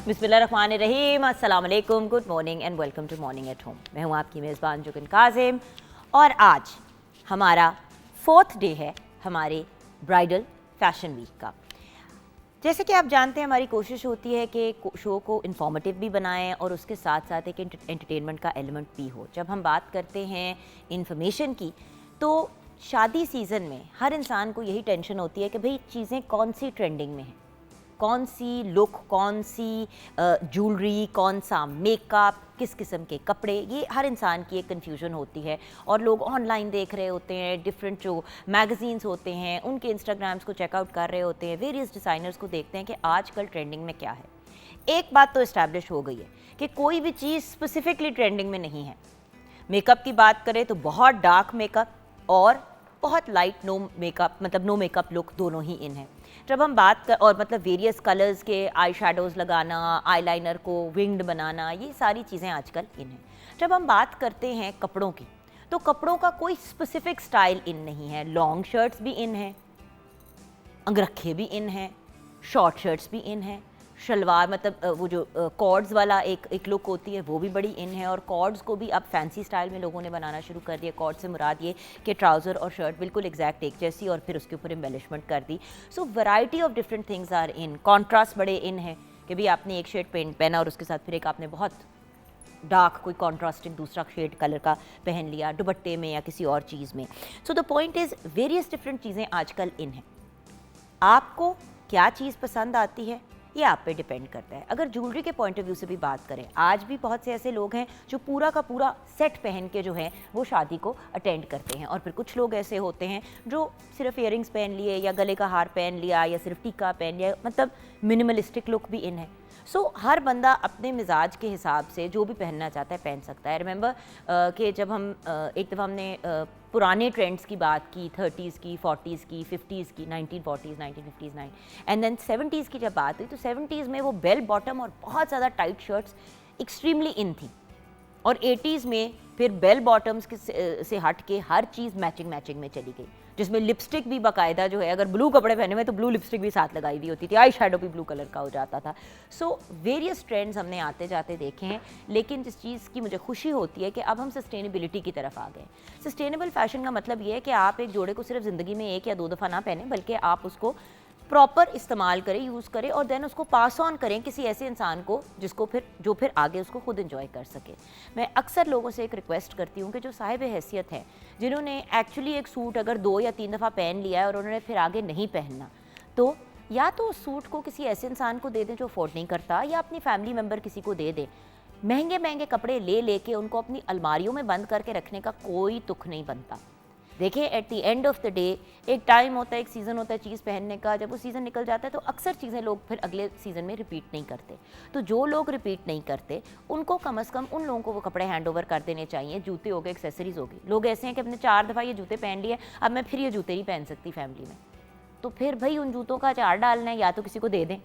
बिस्मिल्लाहिर्रहमानिर्रहीम, अस्सलाम वालेकुम, good morning and welcome to morning at home. मैं हूँ आपकी मेज़बान जुगन काजिम और आज हमारा 4th डे है हमारे ब्राइडल फैशन वीक का। जैसे कि आप जानते हैं, हमारी कोशिश होती है कि शो को इन्फॉर्मेटिव भी बनाएं और उसके साथ साथ एक एंटरटेनमेंट का एलिमेंट भी हो। जब हम बात करते हैं इन्फॉर्मेशन की, तो शादी सीज़न में हर इंसान को यही टेंशन होती है कि भाई चीज़ें कौन सी ट्रेंडिंग में हैं, कौन सी लुक, कौन सी ज्वेलरी, कौन सा मेकअप, किस किस्म के कपड़े, ये हर इंसान की एक कन्फ्यूजन होती है। और लोग ऑनलाइन देख रहे होते हैं, डिफरेंट जो मैगज़ीन्स होते हैं उनके इंस्टाग्राम्स को चेकआउट कर रहे होते हैं, वेरियस डिज़ाइनर्स को देखते हैं कि आजकल ट्रेंडिंग में क्या है। एक बात तो इस्टेब्लिश हो गई है कि कोई भी चीज़ स्पेसिफिकली ट्रेंडिंग में नहीं है। मेकअप की बात करें तो बहुत डार्क मेकअप और बहुत लाइट नो मेकअप, मतलब नो मेकअप लुक, दोनों ही इन है। जब हम बात कर और मतलब वेरियस कलर्स के आई शेडोज़ लगाना, आईलाइनर को विंग्ड बनाना, ये सारी चीज़ें आजकल इन हैं। जब हम बात करते हैं कपड़ों की, तो कपड़ों का कोई स्पेसिफिक स्टाइल इन नहीं है। लॉन्ग शर्ट्स भी इन हैं, अंगरखे भी इन हैं, शॉर्ट शर्ट्स भी इन हैं, शलवार मतलब वो जो कॉर्ड्स वाला एक लुक होती है वो भी बड़ी इन है। और कॉर्ड्स को भी अब फैंसी स्टाइल में लोगों ने बनाना शुरू कर दिया। कॉर्ड से मुराद ये कि ट्राउज़र और शर्ट बिल्कुल एग्जैक्ट एक जैसी और फिर उसके ऊपर एम्बेलिशमेंट कर दी। So variety of different things are in. Contrast बड़े इन है कि भी आपने एक शेड पेंट पहना और उसके साथ फिर एक आपने बहुत डार्क कोई कॉन्ट्रास्टिंग दूसरा शेड कलर का पहन लिया दुपट्टे में या किसी और चीज़ में। So the point is various different चीज़ें आजकल इन हैं। आपको क्या चीज़ पसंद आती है ये आप पे डिपेंड करता है। अगर ज्वेलरी के पॉइंट ऑफ व्यू से भी बात करें, आज भी बहुत से ऐसे लोग हैं जो पूरा का पूरा सेट पहन के जो है वो शादी को अटेंड करते हैं। और फिर कुछ लोग ऐसे होते हैं जो सिर्फ इयरिंग्स पहन लिए या गले का हार पहन लिया या सिर्फ टीका पहन लिया, मतलब मिनिमलिस्टिक लुक भी इन है। सो हर बंदा अपने मिजाज के हिसाब से जो भी पहनना चाहता है पहन सकता है। रिमेंबर कि जब हम एक दफ़ा हमने पुराने ट्रेंड्स की बात की, 30s की, 40s की, 50s की, 1940s, 1950s, and then 70s की जब बात हुई, तो 70s में वो बेल बॉटम और बहुत ज़्यादा टाइट शर्ट्स एक्सट्रीमली इन थी। और 80s में फिर बेल बॉटम्स से हट के हर चीज़ मैचिंग में चली गई, जिसमें लिपस्टिक भी बाकायदा जो है, अगर ब्लू कपड़े पहने हुए तो ब्लू लिपस्टिक भी साथ लगाई हुई होती थी, आई शेडो भी ब्लू कलर का हो जाता था। सो वेरियस ट्रेंड्स हमने आते जाते देखे हैं। लेकिन जिस चीज़ की मुझे खुशी होती है कि अब हम सस्टेनेबिलिटी की तरफ आ गए। सस्टेनेबल फैशन का मतलब ये है कि आप एक जोड़े को सिर्फ ज़िंदगी में 1 या 2 दफ़ा ना पहने, बल्कि आप उसको प्रॉपर इस्तेमाल करें, यूज़ करें और देन उसको पास ऑन करें किसी ऐसे इंसान को जिसको फिर आगे उसको खुद एंजॉय कर सके। मैं अक्सर लोगों से एक रिक्वेस्ट करती हूँ कि जो साहिब हैसियत है, जिन्होंने एक्चुअली एक सूट अगर 2 या 3 दफ़ा पहन लिया है और उन्होंने फिर आगे नहीं पहनना, तो या तो उस सूट को किसी ऐसे इंसान को दे दें जो अफोर्ड नहीं करता, या अपनी फैमिली मेम्बर किसी को दे दें। महंगे कपड़े ले के उनको अपनी अलमारियों में बंद करके रखने का कोई तुक नहीं बनता। देखिए, eight the end of the day एक टाइम होता है, एक सीज़न होता है चीज़ पहनने का। जब वो सीज़न निकल जाता है तो अक्सर चीज़ें लोग फिर अगले सीज़न में रिपीट नहीं करते। तो जो लोग रिपीट नहीं करते उनको कम से कम उन लोगों को वो कपड़े हैंड ओवर कर देने चाहिए। जूते हो गए, एक्सेसरीज़ हो गई। लोग ऐसे हैं कि अपने 4 दफ़ा ये जूते पहन लिए, अब मैं फिर ये जूते नहीं पहन सकती फैमिली में, तो फिर भाई उन जूतों का अचार डालना है या तो किसी को दे दें।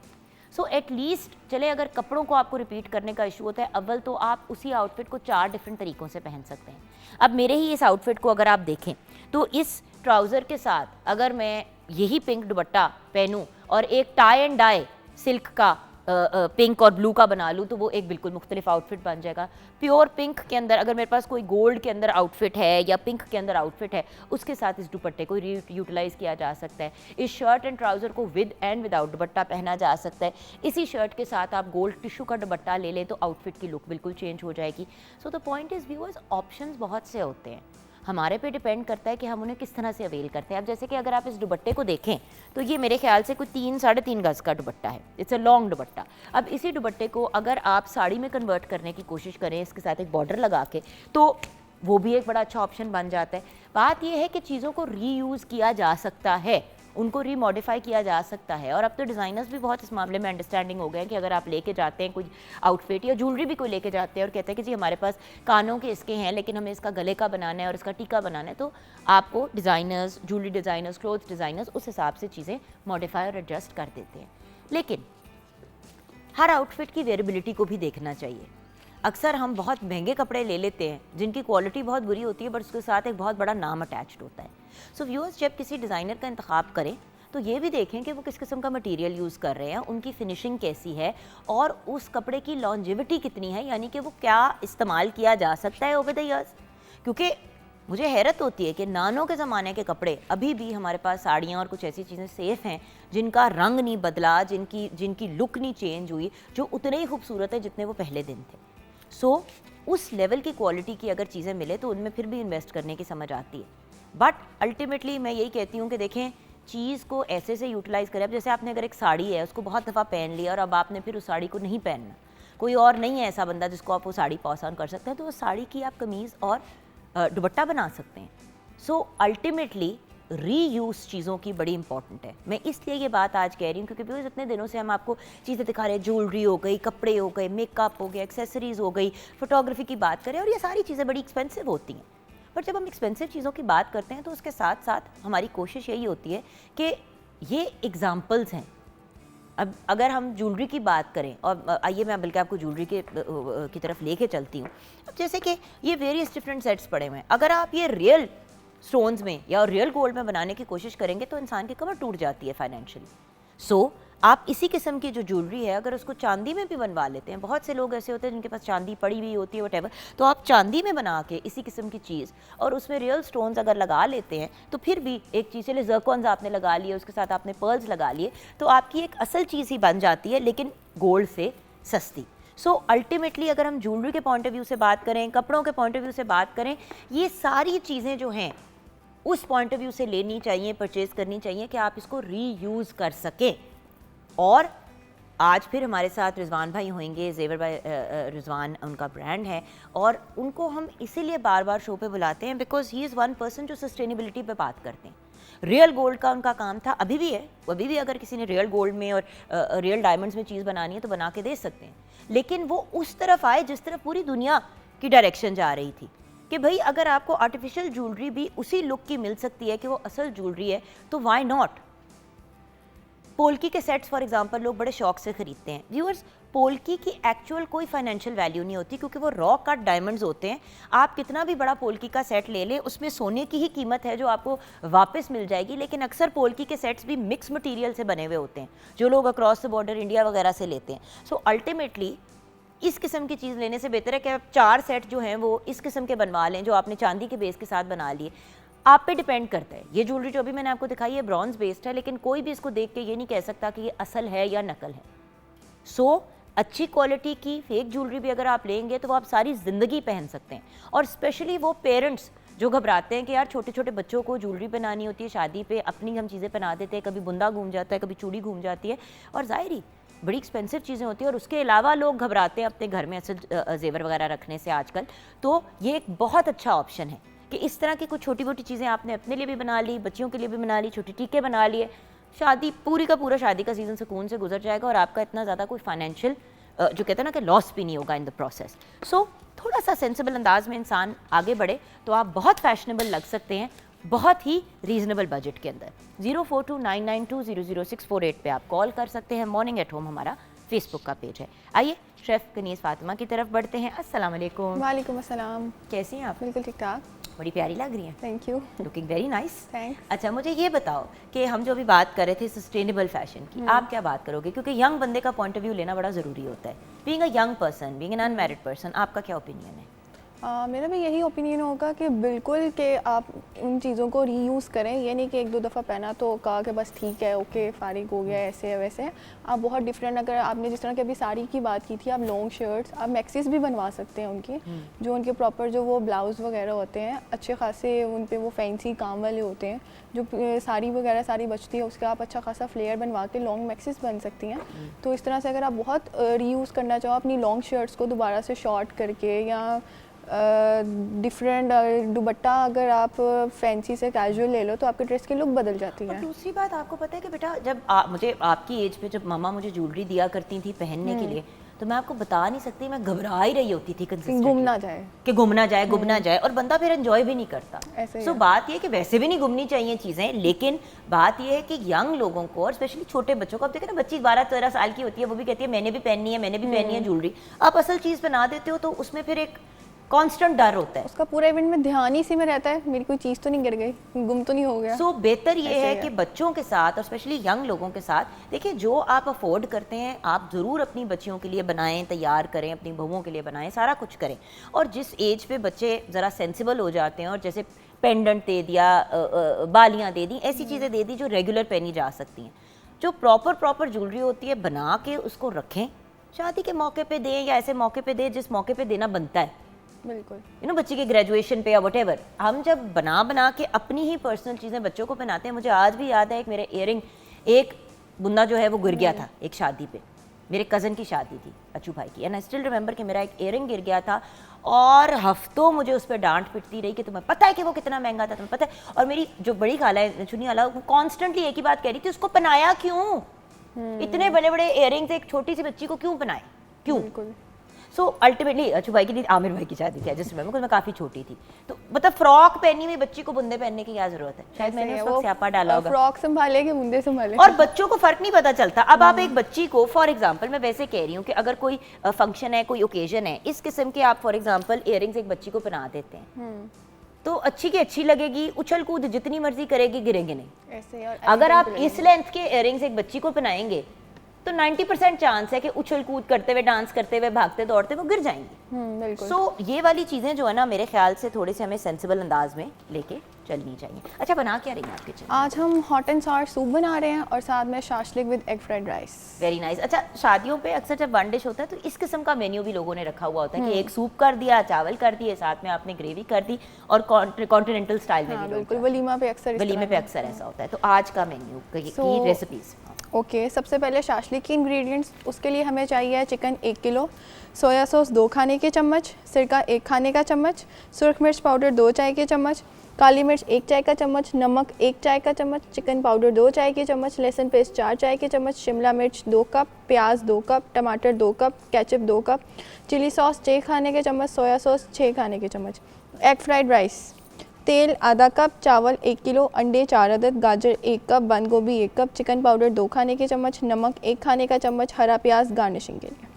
सो एटलीस्ट चले, अगर कपड़ों को आपको रिपीट करने का इशू होता है, अव्वल तो आप उसी आउटफिट को 4 डिफरेंट तरीक़ों से पहन सकते हैं। अब मेरे ही इस आउटफिट को अगर आप देखें तो इस ट्राउज़र के साथ अगर मैं यही पिंक दुपट्टा पहनूं और एक टाई एंड डाई सिल्क का पिंक और ब्लू का बना लूँ, तो वो एक बिल्कुल मुख्तलिफ आउटफिट बन जाएगा। प्योर पिंक के अंदर अगर मेरे पास कोई गोल्ड के अंदर आउटफिट है या पिंक के अंदर आउटफिट है, उसके साथ इस दुपट्टे को यूटिलाइज़ किया जा सकता है। इस शर्ट एंड ट्राउज़र को विद एंड विदाउट दुपट्टा पहना जा सकता है। इसी शर्ट के साथ आप गोल्ड टिश्यू का दुपट्टा ले लें तो आउटफिट की लुक बिल्कुल चेंज हो जाएगी। So the point is viewers, options बहुत से होते हैं, हमारे पे डिपेंड करता है कि हम उन्हें किस तरह से अवेल करते हैं। अब जैसे कि अगर आप इस दुपट्टे को देखें तो ये मेरे ख्याल से कोई 3-3.5 गज़ का दुपट्टा है। इट्स अ लॉन्ग दुपट्टा। अब इसी दुपट्टे को अगर आप साड़ी में कन्वर्ट करने की कोशिश करें इसके साथ एक बॉर्डर लगा के, तो वो भी एक बड़ा अच्छा ऑप्शन बन जाता है। बात यह है कि चीज़ों को रीयूज़ किया जा सकता है, उनको रीमॉडिफाई किया जा सकता है। और अब तो डिज़ाइनर्स भी बहुत इस मामले में अंडरस्टैंडिंग हो गए हैं कि अगर आप लेके जाते हैं कुछ आउटफिट या ज्वेलरी भी कोई लेके जाते हैं और कहते हैं कि जी हमारे पास कानों के इसके हैं लेकिन हमें इसका गले का बनाना है और इसका टीका बनाना है, तो आपको designers, jewellery designers, cloth designers उस हिसाब से चीज़ें मॉडिफाई और एडजस्ट कर देते हैं। लेकिन हर आउटफिट की वेरिएबिलिटी को भी देखना चाहिए। अक्सर हम बहुत महंगे कपड़े ले लेते हैं जिनकी क्वालिटी बहुत बुरी होती है, बट उसके साथ एक बहुत बड़ा नाम अटैच्ड होता है। सो व्यूअर्स, जब किसी डिज़ाइनर का इंतखाब करें तो ये भी देखें कि वो किस किस्म का मटेरियल यूज़ कर रहे हैं, उनकी फिनिशिंग कैसी है और उस कपड़े की लॉन्जेविटी कितनी है, यानी कि वो क्या इस्तेमाल किया जा सकता है ओवर द ईयर्स। क्योंकि मुझे हैरत होती है कि नानों के ज़माने के कपड़े अभी भी हमारे पास साड़ियाँ और कुछ ऐसी चीज़ें सेफ़ हैं जिनका रंग नहीं बदला, जिनकी लुक नहीं चेंज हुई, जो उतने ही खूबसूरत है जितने वो पहले दिन थे। सो उस लेवल की क्वालिटी की अगर चीज़ें मिले तो उनमें फिर भी इन्वेस्ट करने की समझ आती है। बट अल्टीमेटली मैं यही कहती हूँ कि देखें, चीज़ को ऐसे से यूटिलाइज़ करें। अब जैसे आपने अगर एक साड़ी है उसको बहुत दफ़ा पहन लिया और अब आपने फिर उस साड़ी को नहीं पहनना, कोई और नहीं है ऐसा बंदा जिसको आप वो साड़ी पास ऑन कर सकते हैं, तो उस साड़ी की आप कमीज़ और दुपट्टा बना सकते हैं। सो अल्टीमेटली रीयूज़ चीज़ों की बड़ी इंपॉर्टेंट है। मैं इसलिए ये बात आज कह रही हूँ क्योंकि व्यूअर्स इतने दिनों से हम आपको चीज़ें दिखा रहे हैं, ज्वेलरी हो गई, कपड़े हो गए, मेकअप हो गया, एक्सेसरीज़ हो गई, फोटोग्राफी की बात करें, और ये सारी चीज़ें बड़ी एक्सपेंसिव होती हैं। बट जब हम एक्सपेंसिव चीज़ों की बात करते हैं तो उसके साथ साथ हमारी कोशिश यही होती है कि ये एग्जाम्पल्स हैं। अब अगर हम ज्वेलरी की बात करें, और आइए मैं बल्कि आपको ज्वेलरी की तरफ लेके चलती हूँ। अब जैसे कि ये वेरियस डिफरेंट सेट्स पड़े हुए हैं, अगर आप ये रियल स्टोन्स में या रियल गोल्ड में बनाने की कोशिश करेंगे तो इंसान की कमर टूट जाती है फाइनेंशियली। सो आप इसी किस्म की जो ज्वेलरी है अगर उसको चांदी में भी बनवा लेते हैं, बहुत से लोग ऐसे होते हैं जिनके पास चांदी पड़ी हुई होती है वटेवर, तो आप चांदी में बना के इसी किस्म की चीज़ और उसमें रियल स्टोन्स अगर लगा लेते हैं तो फिर भी एक चीज़, चलिए ज़र्कॉन्स आपने लगा लिए, उसके साथ आपने पर्ल्स लगा लिए, तो आपकी एक असल चीज़ ही बन जाती है, लेकिन गोल्ड से सस्ती। सो अल्टीमेटली अगर हम ज्वेलरी के पॉइंट ऑफ व्यू से बात करें, कपड़ों के पॉइंट ऑफ व्यू से बात करें, ये सारी चीज़ें जो हैं उस पॉइंट ऑफ व्यू से लेनी चाहिए, परचेज करनी चाहिए कि आप इसको रीयूज़ कर सकें। और आज फिर हमारे साथ रिजवान भाई होंगे, जेवर भाई, रिजवान उनका ब्रांड है और उनको हम इसीलिए बार बार शो पे बुलाते हैं because he is one person जो सस्टेनेबिलिटी पे बात करते हैं। रियल गोल्ड का उनका काम था, अभी भी है, अभी भी अगर किसी ने रियल गोल्ड में और रियल डायमंड्स में चीज़ बनानी है तो बना के दे सकते हैं, लेकिन वो उस तरफ आए जिस तरफ पूरी दुनिया की डायरेक्शन जा रही थी कि भाई अगर आपको आर्टिफिशियल ज्वेलरी भी उसी लुक की मिल सकती है कि वो असल ज्वेलरी है तो वाई नॉट। पोल्की के सेट्स फॉर एग्जांपल लोग बड़े शौक से ख़रीदते हैं। व्यूअर्स, पोल्की की एक्चुअल कोई फाइनेंशियल वैल्यू नहीं होती क्योंकि वो रॉ कट डायमंड्स होते हैं। आप कितना भी बड़ा पोल्की का सेट ले लें उसमें सोने की ही कीमत है जो आपको वापस मिल जाएगी, लेकिन अक्सर पोल्की के सेट्स भी मिक्स मटीरियल से बने हुए होते हैं जो लोग अक्रॉस द बॉर्डर इंडिया वगैरह से लेते हैं। सो अल्टीमेटली इस किस्म की चीज़ लेने से बेहतर है कि आप 4 सेट जो हैं वो इस किस्म के बनवा लें जो आपने चांदी के बेस के साथ बना लिए। आप पे डिपेंड करता है। ये ज्वेलरी जो अभी मैंने आपको दिखाई है ब्रॉन्ज बेस्ड है, लेकिन कोई भी इसको देख के ये नहीं कह सकता कि ये असल है या नकल है। सो अच्छी क्वालिटी की फेक ज्वेलरी भी अगर आप लेंगे तो वो आप सारी ज़िंदगी पहन सकते हैं। और स्पेशली वो पेरेंट्स जो घबराते हैं कि यार छोटे छोटे बच्चों को ज्वेलरी बनानी होती है शादी पे, अपनी हम चीज़ें पहना देते हैं, कभी बुंदा घूम जाता है, कभी चूड़ी घूम जाती है, और ज़ाहिर ही बड़ी एक्सपेंसिव चीज़ें होती हैं। और उसके अलावा लोग घबराते हैं अपने घर में असल जेवर वगैरह रखने से आजकल, तो ये एक बहुत अच्छा ऑप्शन है कि इस तरह की कुछ छोटी मोटी चीज़ें आपने अपने लिए भी बना ली, बच्चियों के लिए भी बना ली, छोटे टीके बना लिए, शादी पूरी का पूरा शादी का सीज़न सुकून से गुजर जाएगा और आपका इतना ज़्यादा कोई फाइनेंशियल जो कहते हैं ना कि लॉस भी नहीं होगा इन द प्रोसेस। सो थोड़ा सा सेंसिबल अंदाज में इंसान आगे बढ़े तो आप बहुत फैशनेबल लग सकते हैं, बहुत ही रीजनेबल बजट के अंदर। 042992000648 पे आप कॉल कर सकते हैं। मॉर्निंग एट होम हमारा फेसबुक का पेज है। आइए शेफ़ कनीज़ फातिमा की तरफ बढ़ते हैं। अस्सलाम वालेकुम। वालेकुम अस्सलाम। कैसी हैं आप? बिल्कुल ठीक ठाक। बड़ी प्यारी लग रही हैं। Thank you. Looking very nice. Thanks. अच्छा, मुझे ये बताओ कि हम जो अभी बात कर रहे थे सस्टेनेबल फैशन की, आप क्या बात करोगे? क्योंकि यंग बंदे का पॉइंट ऑफ व्यू लेना बड़ा ज़रूरी होता है। Being a young person, being an unmarried person, आपका क्या ओपिनियन है? मेरा भी यही ओपिनियन होगा कि बिल्कुल कि आप उन चीज़ों को रीयूज़ करें। ये नहीं कि एक दो दफ़ा पहना तो कहा कि बस ठीक है, ओके फारिग हो गया, ऐसे है वैसे है। आप बहुत डिफरेंट, अगर आपने जिस तरह की अभी साड़ी की बात की थी, आप लॉन्ग शर्ट्स, आप मैक्सीज भी बनवा सकते हैं उनकी, जो उनके प्रॉपर जो वो ब्लाउज़ वगैरह होते हैं अच्छे खासे, उन पे वो फैंसी काम वाले होते हैं, जो साड़ी वगैरह सारी बचती है उसका आप अच्छा खासा फ्लेयर बनवा के लॉन्ग मैक्सीज बन सकती हैं। तो इस तरह से अगर आप बहुत रीयूज़ करना चाहो अपनी लॉन्ग शर्ट्स को दोबारा से शॉर्ट करके, या डिफरेंट दुपट्टा अगर आप फैंसी से कैजुअल ले लो तो आपके ड्रेस की लुक बदल जाती है। दूसरी बात आपको पता है कि बेटा जब मुझे आपकी एज पे जब मामा मुझे ज्वेलरी दिया करती थी पहनने के लिए, तो मैं आपको बता नहीं सकती, मैं घबरा ही रही होती थी गुम ना जाए कि गुम ना जाए, और बंदा फिर एंजॉय भी नहीं करता। सो बात ये कि वैसे भी नहीं गुमनी चाहिए चीज़ें, लेकिन बात ये है कि यंग लोगों को और स्पेशली छोटे बच्चों को, अब देखें ना बच्ची 12-13 साल की होती है, वो भी कहती है मैंने भी पहननी है ज्वेलरी। आप असल चीज़ बना देते हो तो उसमें फिर एक कांस्टेंट डर होता है। उसका पूरा इवेंट में ध्यान ही इसी में रहता है, मेरी कोई चीज़ तो नहीं गिर गई, गुम तो नहीं हो गया। सो बेहतर ये है कि बच्चों के साथ और स्पेशली यंग लोगों के साथ, देखिए जो आप अफोर्ड करते हैं आप ज़रूर अपनी बच्चियों के लिए बनाएं, तैयार करें, अपनी बहुओं के लिए बनाएं, सारा कुछ करें। और जिस एज पे बच्चे ज़रा सेंसिबल हो जाते हैं और जैसे पेंडेंट दे दिया, बालियाँ दे दी, ऐसी चीज़ें दे दी जो रेगुलर पहनी जा सकती हैं, जो प्रॉपर ज्वेलरी होती है बना के उसको रखें, शादी के मौके पे दें या ऐसे मौके पे दें जिस मौके पे देना बनता है। बिल्कुल बच्चे के ग्रेजुएशन पे या वटेवर, हम जब बना के अपनी ही पर्सनल चीज़ें बच्चों को पहनाते हैं। मुझे आज भी याद है एक मेरे इयरिंग, एक बुंदा जो है वो गिर गया था एक शादी पे, मेरे कज़न की शादी थी अचू भाई की, एंड आई स्टिल रिमेंबर कि मेरा एक इयरिंग गिर गया था और हफ्तों मुझे उस पर डांट पिटती रही कि तुम्हें पता है कि वो कितना महंगा था, तुम्हें पता है। और मेरी जो बड़ी खाला है चुनी वाला, वो कॉन्स्टेंटली एक ही बात कह रही थी, उसको पहनाया क्यों, इतने बड़े बड़े इयरिंग्स एक छोटी सी बच्ची को क्यों पहनाए, क्यों। सो अल्टीमेटली अचू भाई की नहीं, आमिर भाई की शादी थी, जस्ट मैं काफ़ी छोटी थी, तो मतलब फ्रॉक पहनी हुई बच्ची को बुंदे पहनने की क्या जरूरत है, शायद मैंने उस वक्त स्यापा डाला होगा। फ्रॉक संभाले कि बुंदे संभाले, और बच्चों को फर्क नहीं पता चलता। अब आप एक बच्ची को, फॉर एग्जांपल मैं वैसे कह रही हूँ कि अगर कोई फंक्शन है, कोई ओकेजन है, इस किस्म के आप फॉर एग्जांपल इयरिंग्स एक बच्ची को पहना देते हैं, तो अच्छी की अच्छी लगेगी, उछल कूद जितनी मर्जी करेगी, गिरेंगे नहीं ऐसे। और अगर आप इस लेंथ के इयरिंग्स एक बच्ची को पहनाएंगे तो 90% चांस है कि उछल कूद करते हुए, डांस करते हुए, भागते दौड़ते वो गिर जाएंगी। सो ये वाली चीज़ें जो है ना, मेरे ख्याल से थोड़े से हमें सेंसिबल अंदाज में लेके चलनी चाहिए। अच्छा, बना क्या रही हैं आप किचन? आज हम हॉट एंड सॉर सूप बना रहे हैं और साथ में shashlik with egg fried rice. Very nice. अच्छा, शादियों पे अक्सर जब वन डिश होता है तो इस किस्म का मेन्यू भी लोगों ने रखा हुआ होता है कि एक सूप कर दिया, चावल कर दिए, साथ में आपने ग्रेवी कर दी, और कॉन्टिनेंटल स्टाइल में भी बिल्कुल वलीमा पे अक्सर ऐसा होता है। तो आज का मेन्यू की रेसिपीज। ओके, सबसे पहले शाशलिक के इंग्रेडिएंट्स, उसके लिए हमें चाहिए चिकन 1 किलो, सोया सॉस 2 खाने के चम्मच, सिरका 1 खाने का चम्मच, सुरख मिर्च पाउडर 2 चाय के चम्मच, काली मिर्च 1 चाय का चम्मच, नमक 1 चाय का चम्मच, चिकन पाउडर 2 चाय के चम्मच, लहसुन पेस्ट 4 चाय के चम्मच, शिमला मिर्च 2 कप, प्याज 2 कप, टमाटर 2 cup, ketchup 2 cup, chilli sauce 6 खाने के चम्मच, सोया सॉस 6 खाने के चम्मच, एग फ्राइड राइस, तेल आधा कप, चावल 1 किलो, अंडे 4 अदद, गाजर 1 कप, बंद गोभी 1 कप, चिकन पाउडर 2 खाने के चम्मच, नमक 1 खाने का चम्मच, हरा प्याज गार्निशिंग के लिए।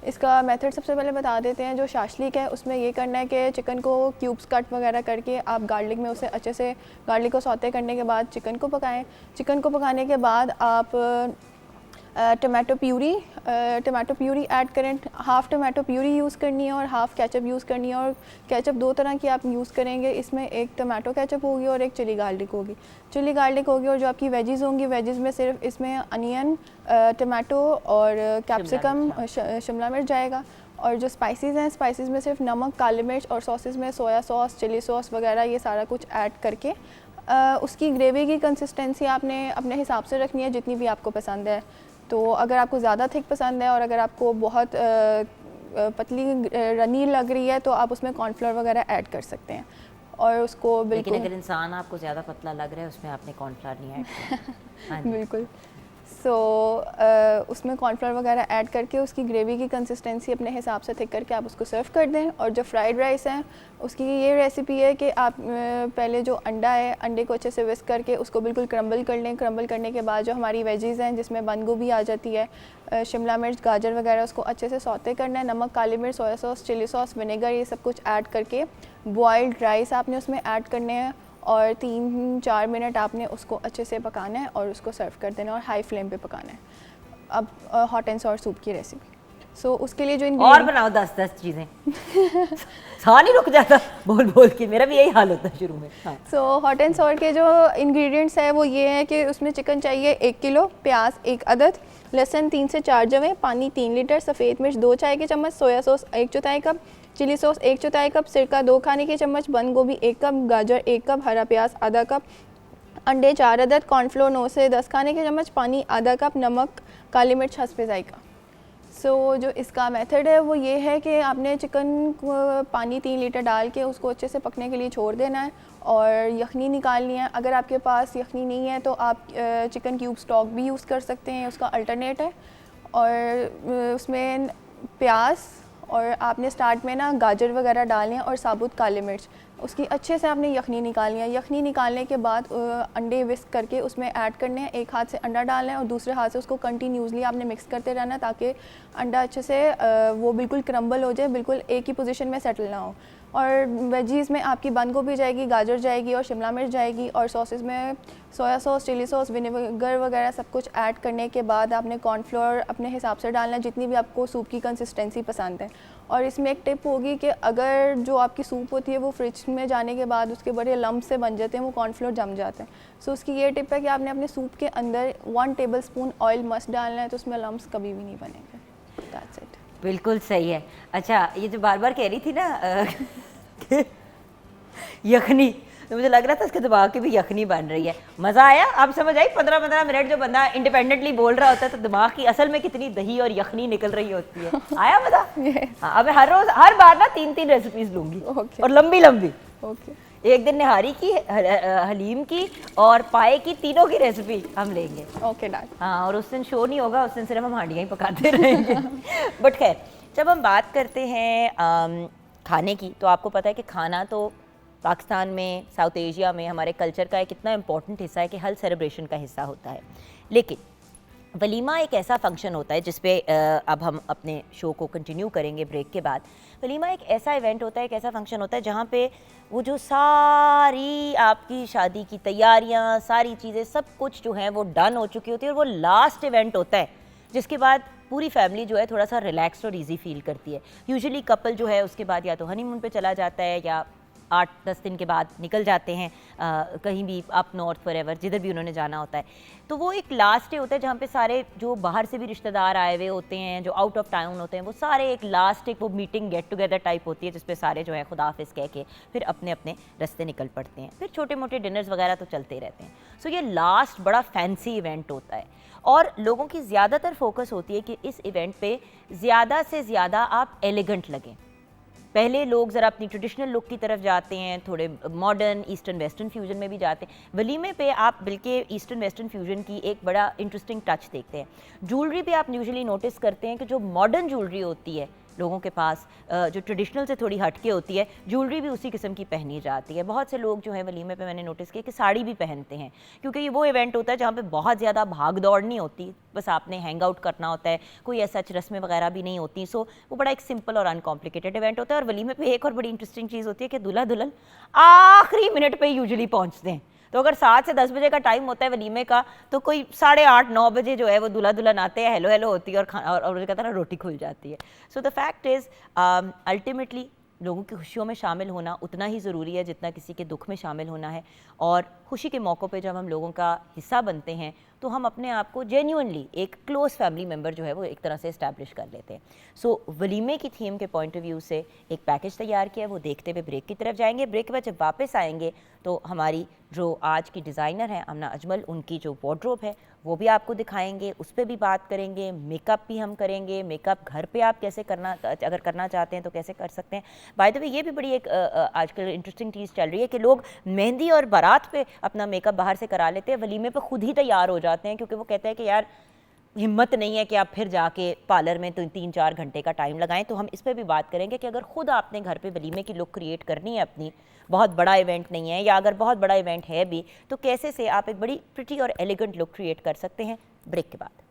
इसका मेथड सबसे पहले बता देते हैं। जो शाशलिक है उसमें ये करना है कि चिकन को क्यूब्स कट वगैरह करके आप गार्लिक में उसे अच्छे से, गार्लिक को सौते करने के बाद चिकन को पकाएं। चिकन को पकाने के बाद आप टमाटो प्यूरी ऐड करें। हाफ़ टमाटो प्यूरी यूज़ करनी है और हाफ़ केचप यूज़ करनी है, और केचप 2 तरह की आप यूज़ करेंगे। इसमें एक टमाटो केचप होगी और एक चिली गार्लिक होगी। चिली गार्लिक होगी, और जो आपकी वेजीज़ होंगी, वेजीज़ में सिर्फ इसमें अनियन, टमाटो और कैप्सिकम, शिमला मिर्च जाएगा। और जो स्पाइसेस हैं, स्पाइसेस में सिर्फ नमक, काली मिर्च, और सॉसेस में सोया सॉस, चिली सॉस वगैरह, ये सारा कुछ ऐड करके उसकी ग्रेवी की कंसिस्टेंसी आपने अपने हिसाब से रखनी है, जितनी भी आपको पसंद है। तो अगर आपको ज़्यादा थिक पसंद है और अगर आपको बहुत पतली रनी लग रही है तो आप उसमें कॉर्नफ्लोर वगैरह ऐड कर सकते हैं, और उसको बिल्कुल। लेकिन अगर इंसान आपको ज़्यादा पतला लग रहा है उसमें आपने कॉर्नफ्लोर नहीं ऐड किया। बिल्कुल। सो उसमें कॉर्नफ्लोर वगैरह ऐड करके उसकी ग्रेवी की कंसिस्टेंसी अपने हिसाब से थिक करके आप उसको सर्व कर दें। और जो फ्राइड राइस है उसकी ये रेसिपी है कि आप पहले जो अंडा है, अंडे को अच्छे से विस्क करके उसको बिल्कुल क्रम्बल कर लें। क्रम्बल करने के बाद जो हमारी वेजीज़ हैं, जिसमें बंद गोभी आ जाती है, शिमला मिर्च, गाजर वगैरह, उसको अच्छे से सौते करना है। नमक, काली मिर्च, soya sauce, chilli sauce, vinegar, ये सब कुछ ऐड करके बॉइल्ड राइस आपने उसमें ऐड करने हैं, और 3-4 मिनट आपने उसको अच्छे से पकाना है और उसको सर्व कर देना, और हाई फ्लेम पे पकाना है। अब हॉट एंड सॉर सूप की रेसिपी। सो उसके लिए जो और बनाओ 10 चीज़ें। साथ नहीं रुक जाता बोल के, मेरा भी यही हाल होता है शुरू में। सो हॉट एंड सॉर के जो इंग्रेडिएंट्स है वो ये है कि उसमें चिकन चाहिए 1 किलो, प्याज 1 अदद, लहसुन 3 से 4 जवें, पानी 3 लीटर, सफ़ेद मिर्च 2 चाय के चम्मच, soya sauce 1/4 cup, chilli sauce 1/4 cup, सिरका 2 खाने के चम्मच, बंद गोभी 1 कप, गाजर 1 कप, हरा प्याज आधा कप, अंडे 4 अदद, कॉर्नफ्लोर 9 से 10 खाने के चम्मच, पानी आधा कप, नमक, काली मिर्च हस्बे जायका। सो जो इसका मेथड है वो ये है कि आपने चिकन को पानी 3 लीटर डाल के उसको अच्छे से पकने के लिए छोड़ देना है, और यखनी निकालनी है। अगर आपके पास यखनी नहीं है तो आप चिकन क्यूब स्टॉक भी यूज़ कर सकते हैं, उसका अल्टरनेट है। और उसमें प्याज और आपने स्टार्ट में ना गाजर वगैरह डालने हैं और साबुत काली मिर्च, उसकी अच्छे से आपने यखनी निकालनी है। यखनी निकालने के बाद अंडे विस्क करके उसमें ऐड करने हैं, एक हाथ से अंडा डालना है और दूसरे हाथ से उसको कंटिन्यूसली आपने मिक्स करते रहना है ताकि अंडा अच्छे से वो बिल्कुल क्रम्बल हो जाए, बिल्कुल एक ही पोजीशन में सेटल ना हो। और वेजीज़ में आपकी बंद गोभी जाएगी, गाजर जाएगी और शिमला मिर्च जाएगी, और सॉसेस में soya sauce, chilli sauce, vinegar वगैरह सब कुछ ऐड करने के बाद आपने कॉर्नफ्लोर अपने हिसाब से डालना है, जितनी भी आपको सूप की कंसिस्टेंसी पसंद है। और इसमें एक टिप होगी कि अगर जो आपकी सूप होती है वो फ्रिज में जाने के बाद उसके बड़े लम्ब से बन जाते हैं, वो कॉर्नफ्लोर जम जाते हैं। सो उसकी ये टिप है कि आपने अपने सूप के अंदर 1 टेबलस्पून ऑयल मस्ट डालना है, तो उसमें लम्ब्स कभी भी नहीं बनेंगे। That's it. बिल्कुल सही है। अच्छा, ये जो बार बार कह रही थी ना यखनी, तो मुझे लग रहा था इसके दिमाग की भी यखनी बन रही है। मज़ा आया? आप समझ आई 15-15 मिनट जो बंदा इंडिपेंडेंटली बोल रहा होता है तो दिमाग की असल में कितनी दही और यखनी निकल रही होती है। आया मज़ा? हाँ, अब हर रोज़ हर बार ना 3-3 रेसिपीज़ लूँगी और लंबी लंबी। एक दिन निहारी की, हलीम की और पाए की, तीनों की रेसिपी हम लेंगे। Okay done. हाँ, और उस दिन शो नहीं होगा, उस दिन सिर्फ हम हांडियाँ ही पकाते रहेंगे। बट खैर, जब हम बात करते हैं खाने की, तो आपको पता है कि खाना तो पाकिस्तान में, साउथ एशिया में हमारे कल्चर का एक इतना इम्पॉर्टेंट हिस्सा है कि हर सेलिब्रेशन का हिस्सा होता है। लेकिन वलीमा एक ऐसा फंक्शन होता है जिस पे अब हम अपने शो को कंटिन्यू करेंगे ब्रेक के बाद। वलीमा एक ऐसा इवेंट होता है, एक ऐसा फंक्शन होता है जहाँ पे वो जो सारी आपकी शादी की तैयारियाँ, सारी चीज़ें, सब कुछ जो है वो डन हो चुकी होती है, और वो लास्ट इवेंट होता है जिसके बाद पूरी फैमिली जो है थोड़ा सा रिलैक्स्ड और इजी फील करती है। यूजुअली कपल जो है उसके बाद या तो हनीमून पे चला जाता है या 8-10 दिन के बाद निकल जाते हैं कहीं भी अप नॉर्थ फॉरएवर, जिधर भी उन्होंने जाना होता है। तो वो एक लास्ट डे होता है जहाँ पे सारे जो बाहर से भी रिश्तेदार आए हुए होते हैं, जो आउट ऑफ टाउन होते हैं, वो सारे एक लास्ट एक वो मीटिंग गेट टुगेदर टाइप होती है जिसपे सारे जो है खुदा हाफिज़ कह के फिर अपने अपने रास्ते निकल पड़ते हैं। फिर छोटे मोटे डिनर्स वगैरह तो चलते रहते हैं। सो ये लास्ट बड़ा फैंसी इवेंट होता है और लोगों की ज़्यादातर फोकस होती है कि इस इवेंट पे ज़्यादा से ज़्यादा आप एलिगेंट लगें। पहले लोग ज़रा अपनी ट्रेडिशनल लुक की तरफ जाते हैं, थोड़े मॉडर्न ईस्टर्न वेस्टर्न फ्यूजन में भी जाते हैं। वलीमे पे आप बल्कि ईस्टर्न वेस्टर्न फ्यूजन की एक बड़ा इंटरेस्टिंग टच देखते हैं। ज्वेलरी पे आप यूजुअली नोटिस करते हैं कि जो मॉडर्न ज्वेलरी होती है लोगों के पास, जो ट्रेडिशनल से थोड़ी हटके होती है, ज्वेलरी भी उसी किस्म की पहनी जाती है। बहुत से लोग जो है वलीमे पे मैंने नोटिस किया कि साड़ी भी पहनते हैं, क्योंकि ये वो इवेंट होता है जहाँ पे बहुत ज़्यादा भाग दौड़ नहीं होती, बस आपने हैंग आउट करना होता है, कोई ऐसा रस्में वगैरह भी नहीं होती। सो वो बड़ा एक सिंपल और अनकॉम्प्लिकेटेड इवेंट होता है। और वलीमे पे एक और बड़ी इंटरेस्टिंग चीज़ होती है कि दूल्हा दुल्हन आखिरी मिनट पर यूजुअली पहुँचते हैं। तो अगर 7 से 10 बजे का टाइम होता है वलीमे का, तो कोई 8:30-9 बजे जो है वो दूल्हा दुल्हन आते हैं, हेलो हेलो होती है और कहता है ना, रोटी खुल जाती है। So the fact is ultimately लोगों की खुशियों में शामिल होना उतना ही ज़रूरी है जितना किसी के दुख में शामिल होना है। और खुशी के मौक़ों पे जब हम लोगों का हिस्सा बनते हैं तो हम अपने आप को जेन्युइनली एक क्लोज़ फैमिली मेम्बर जो है वो एक तरह से इस्टेब्लिश कर लेते हैं। सो वलीमे की थीम के पॉइंट ऑफ व्यू से एक पैकेज तैयार किया है, वो देखते हुए ब्रेक की तरफ जाएंगे। ब्रेक के बाद जब वापस आएंगे तो हमारी जो आज की डिज़ाइनर है अमना अजमल, उनकी जो वार्डरोब है वो भी आपको दिखाएंगे, उस पर भी बात करेंगे। मेकअप भी हम करेंगे, मेकअप घर पे आप कैसे करना, अगर करना चाहते हैं तो कैसे कर सकते हैं। बाय द वे ये भी बड़ी एक आजकल इंटरेस्टिंग चीज़ चल रही है कि लोग मेहंदी और बारात पे अपना मेकअप बाहर से करा लेते हैं, वलीमे पे खुद ही तैयार हो जाते हैं, क्योंकि वो कहते हैं कि यार हिम्मत नहीं है कि आप फिर जाके पार्लर में तो 3-4 घंटे का टाइम लगाएं। तो हम इस पर भी बात करेंगे कि अगर खुद आपने घर पे वलीमे की लुक क्रिएट करनी है अपनी, बहुत बड़ा इवेंट नहीं है, या अगर बहुत बड़ा इवेंट है भी, तो कैसे से आप एक बड़ी प्रिटी और एलिगेंट लुक क्रिएट कर सकते हैं। ब्रेक के बाद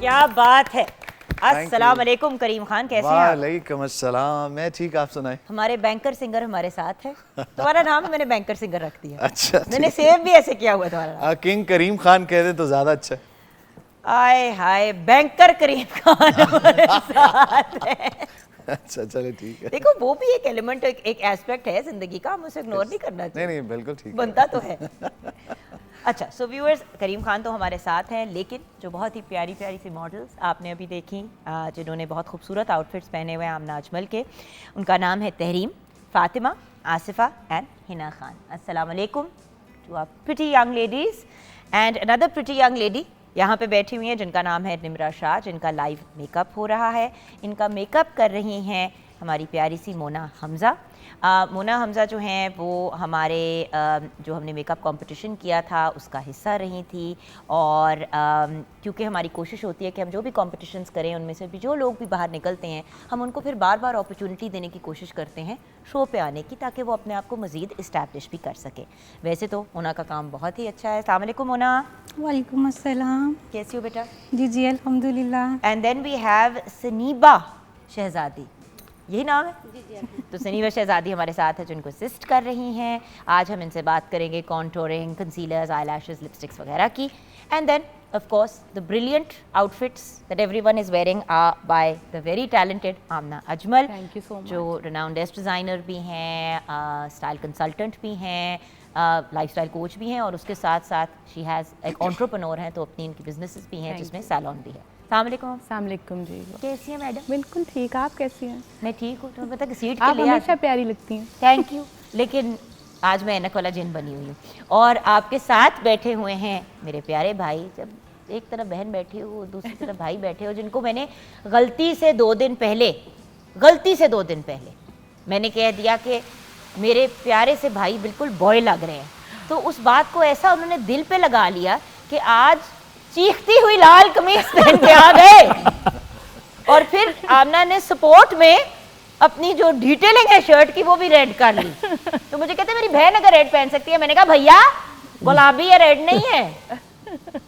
क्या बात है। अस्सलाम वालेकुम करीम खान, कैसे हैं आप? वालेकुम अस्सलाम, मैं ठीक, आप सुनाए? हमारे बैंकर सिंगर हमारे साथ है। तुम्हारा नाम मैंने बैंकर सिंगर रख दिया। अच्छा, मैंने सेव भी ऐसे किया हुआ तुम्हारा नाम। किंग करीम खान कह दे तो ज्यादा अच्छा है। आय हाय, बैंकर करीम खान हमारे साथ है। अच्छा चले ठीक है। देखो वो भी एक एलिमेंट, एक एस्पेक्ट है जिंदगी का, हम उसे इग्नोर नहीं करना चाहिए। नहीं बिल्कुल ठीक बनता तो है। अच्छा, सो व्यूअर्स, करीम खान तो हमारे साथ हैं, लेकिन जो बहुत ही प्यारी प्यारी सी मॉडल्स आपने अभी देखी, जिन्होंने बहुत खूबसूरत आउटफिट्स पहने हुए हैं आमना अजमल के, उनका नाम है तहरीम, फातिमा, आसिफा एंड हिना खान। अस्सलाम वालेकुम to our pretty young ladies and another pretty young lady यहाँ पे बैठी हुई हैं जिनका नाम है निम्रा शाह, जिनका लाइव मेकअप हो रहा है। इनका मेकअप कर रही हैं हमारी प्यारी सी मोना हमज़ा। मोना हमज़ा जो हैं वो हमारे जो हमने मेकअप कंपटीशन किया था उसका हिस्सा रही थी, और क्योंकि हमारी कोशिश होती है कि हम जो भी कॉम्पिटिशन्स करें उनमें से भी जो लोग भी बाहर निकलते हैं हम उनको फिर बार बार अपॉर्चुनिटी देने की कोशिश करते हैं शो पे आने की, ताकि वो अपने आप को मज़ीद इस्टेब्लिश भी कर सके। वैसे तो मोना का काम बहुत ही अच्छा है। अस्सलाम वालेकुम मोना। वालेकुम अस्सलाम। कैसी हो बेटा? जी अल्हम्दुलिल्लाह। एंड देन वी हैव सनीबा शहजादी, यही नाम है? जी। तो सनीबा शहजादी हमारे साथ है, जो इनको असिस्ट कर रही हैं। आज हम इनसे बात करेंगे कॉन्टोरिंग, कंसीलर्स, आईलैशेस, लिपस्टिक्स वगैरह की। And then of course the brilliant outfits that everyone is wearing are by the very talented Amna Ajmal, thank you so much. जो रिनाउंड ड्रेस डिज़ाइनर भी हैं, स्टाइल कंसल्टेंट भी हैं, लाइफस्टाइल कोच भी हैं, और उसके साथ साथ शी हैज़ एक एंटरप्रेन्योर हैं, तो अपनी इनकी बिजनेसेस भी हैं जिसमें सैलून भी है। अस्सलाम वालेकुम जी। कैसी हैं मैडम? बिल्कुल ठीक, आप कैसी हैं? मैं ठीक हूँ। तुम्हें पता कि सीट आप के लिए हमेशा प्यारी लगती हैं। Thank you. लेकिन आज मैं ऐनक वाला जिन बनी हुई हूँ, और आपके साथ बैठे हुए हैं मेरे प्यारे भाई। जब एक तरफ बहन बैठी हो, दूसरी तरफ भाई बैठे हो, जिनको मैंने गलती से 2 दिन पहले मैंने कह दिया कि मेरे प्यारे से भाई बिल्कुल बॉय लग रहे हैं, तो उस बात को ऐसा उन्होंने दिल पे लगा लिया कि आज चीखती हुई लाल कमीज पहन के आ गए। और फिर आमना ने सपोर्ट में अपनी जो डिटेलिंग है शर्ट की वो भी रेड कर ली। तो मुझे कहते मेरी बहन अगर रेड पहन सकती है, मैंने कहा भैया गुलाबी है, रेड नहीं है।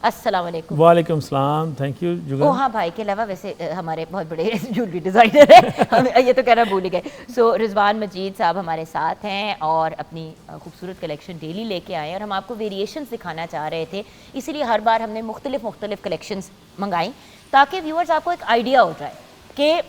अस्सलाम वालेकुम। वालेकुम सलाम, थैंक यू जुगल। ओ हाँ, भाई के अलावा वैसे हमारे बहुत बड़े ज्वेलरी डिज़ाइनर हैं, ये तो कहना भूल ही गए। सो रिजवान मजीद साहब हमारे साथ हैं और अपनी खूबसूरत कलेक्शन डेली लेके आए हैं, और हम आपको वेरिएशंस दिखाना चाह रहे थे, इसीलिए हर बार हमने मुख्तलिफ कलेक्शंस मंगाई, ताकि व्यूअर्स आपको एक आइडिया हो जाए कि